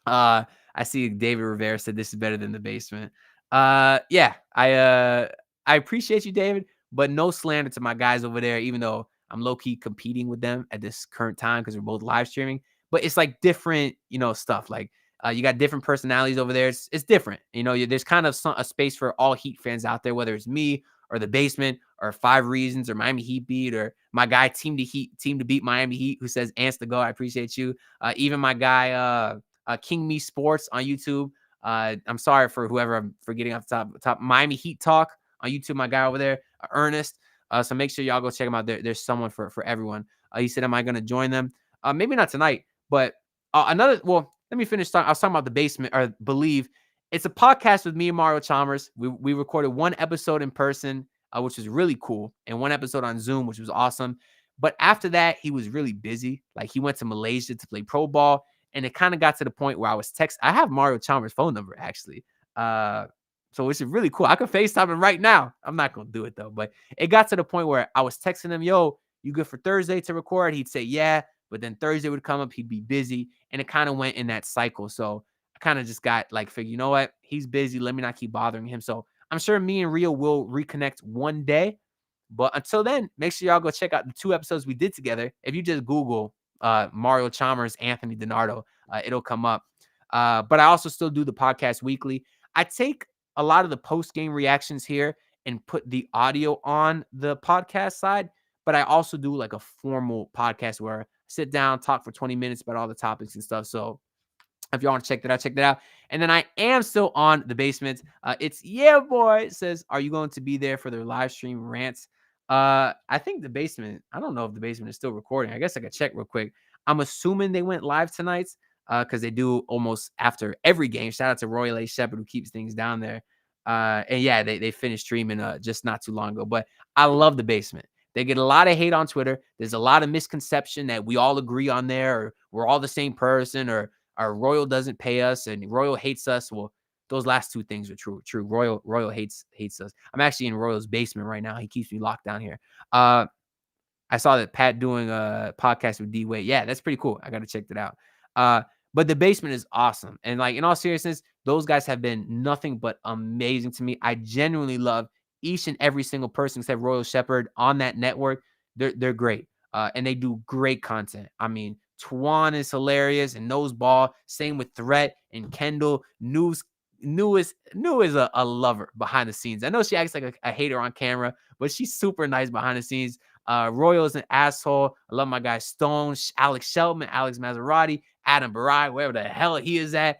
I see David Rivera said this is better than the basement. Yeah, I appreciate you, David, but no slander to my guys over there, even though I'm low-key competing with them at this current time because we're both live streaming. But it's like different, stuff. Like you got different personalities over there. It's different. There's kind of a space for all Heat fans out there, whether it's me or the basement or 5 Reasons or Miami Heat Beat or my guy Team to Beat Miami Heat who says Ants to Go. I appreciate you. Even my guy King Me Sports on YouTube. I'm sorry for whoever I'm forgetting off the top. Miami Heat Talk on YouTube. My guy over there, Ernest. So make sure y'all go check him out. There's someone for everyone. He said, "Am I going to join them? Maybe not tonight, but another." Well, let me finish. I was talking about the basement or Believe. It's a podcast with me and Mario Chalmers. We recorded 1 episode in person, which was really cool, and 1 episode on Zoom, which was awesome. But after that, he was really busy. Like he went to Malaysia to play pro ball. And it kind of got to the point where I was texting. I have Mario Chalmers' phone number, actually. So it's really cool. I could FaceTime him right now. I'm not going to do it, though. But it got to the point where I was texting him, yo, you good for Thursday to record? He'd say, yeah. But then Thursday would come up. He'd be busy. And it kind of went in that cycle. So I kind of just got figured, you know what? He's busy. Let me not keep bothering him. So I'm sure me and Rio will reconnect one day. But until then, make sure y'all go check out the 2 episodes we did together. If you just Google Mario Chalmers, Anthony DiNardo, it'll come up. But I also still do the podcast weekly. I take a lot of the post-game reactions here and put the audio on the podcast side, but I also do like a formal podcast where I sit down, talk for 20 minutes about all the topics and stuff. So if you want to check that out, check that out. And then I am still on the basement. It's yeah, boy. It says, are you going to be there for their live stream rants? I think the basement, I don't know if the basement is still recording. I guess I could check real quick. I'm assuming they went live tonight because they do almost after every game. Shout out to Royal A. Shepherd who keeps things down there. And yeah, they finished streaming just not too long ago. But I love the basement. They get a lot of hate on Twitter. There's a lot of misconception that we all agree on there or we're all the same person or Royal doesn't pay us and Royal hates us. Well, those last 2 things are true. Royal hates us. I'm actually in Royal's basement right now. He keeps me locked down here. I saw that Pat doing a podcast with D Wade. Yeah, that's pretty cool. I got to check that out. But the basement is awesome. And in all seriousness, those guys have been nothing but amazing to me. I genuinely love each and every single person except Royal Shepherd on that network. They're great. And they do great content. I mean, Twan is hilarious and knows ball. Same with Threat and Kendall. New is a lover behind the scenes. I know she acts like a hater on camera, but she's super nice behind the scenes. Royal is an asshole. I love my guy Stone, Alex Shelton, Alex Maserati, Adam Barai, wherever the hell he is at.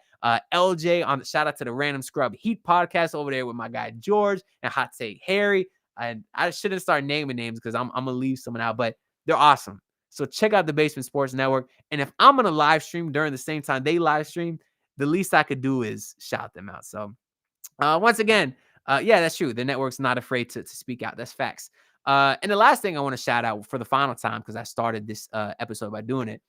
LJ on the shout out to the Random Scrub Heat podcast over there with my guy George and Hot Take Harry. And I shouldn't start naming names because I'm gonna leave someone out, but they're awesome. So check out the Basement Sports Network. And if I'm gonna live stream during the same time they live stream, the least I could do is shout them out. So once again, yeah, that's true. The network's not afraid to speak out. That's facts. And the last thing I want to shout out for the final time, because I started this episode by doing it,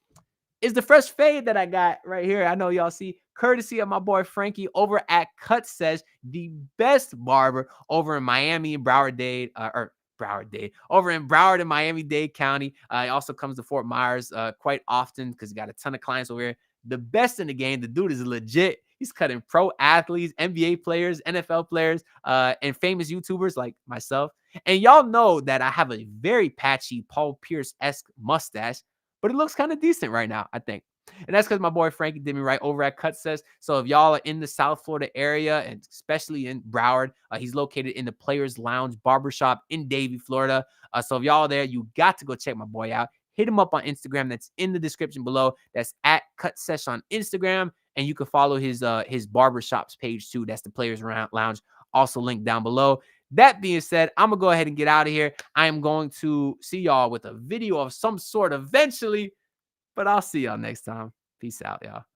is the fresh fade that I got right here. I know y'all see, courtesy of my boy Frankie over at Cut Says, the best barber over in Miami and Broward Dade, over in Broward and Miami-Dade County. He also comes to Fort Myers quite often because he got a ton of clients over here. The best in the game. The dude is legit. He's cutting pro athletes, NBA players, NFL players, and famous YouTubers like myself. And y'all know that I have a very patchy Paul Pierce-esque mustache, but it looks kind of decent right now, I think. And that's because my boy Frankie did me right over at Cut Says. So if y'all are in the South Florida area, and especially in Broward, he's located in the Players Lounge Barbershop in Davie, Florida. So if y'all are there, you got to go check my boy out. Hit him up on Instagram. That's in the description below. That's at Cut Sesh on Instagram. And you can follow his barbershop's page too. That's the Players Lounge. Also linked down below. That being said, I'm going to go ahead and get out of here. I am going to see y'all with a video of some sort eventually. But I'll see y'all next time. Peace out, y'all.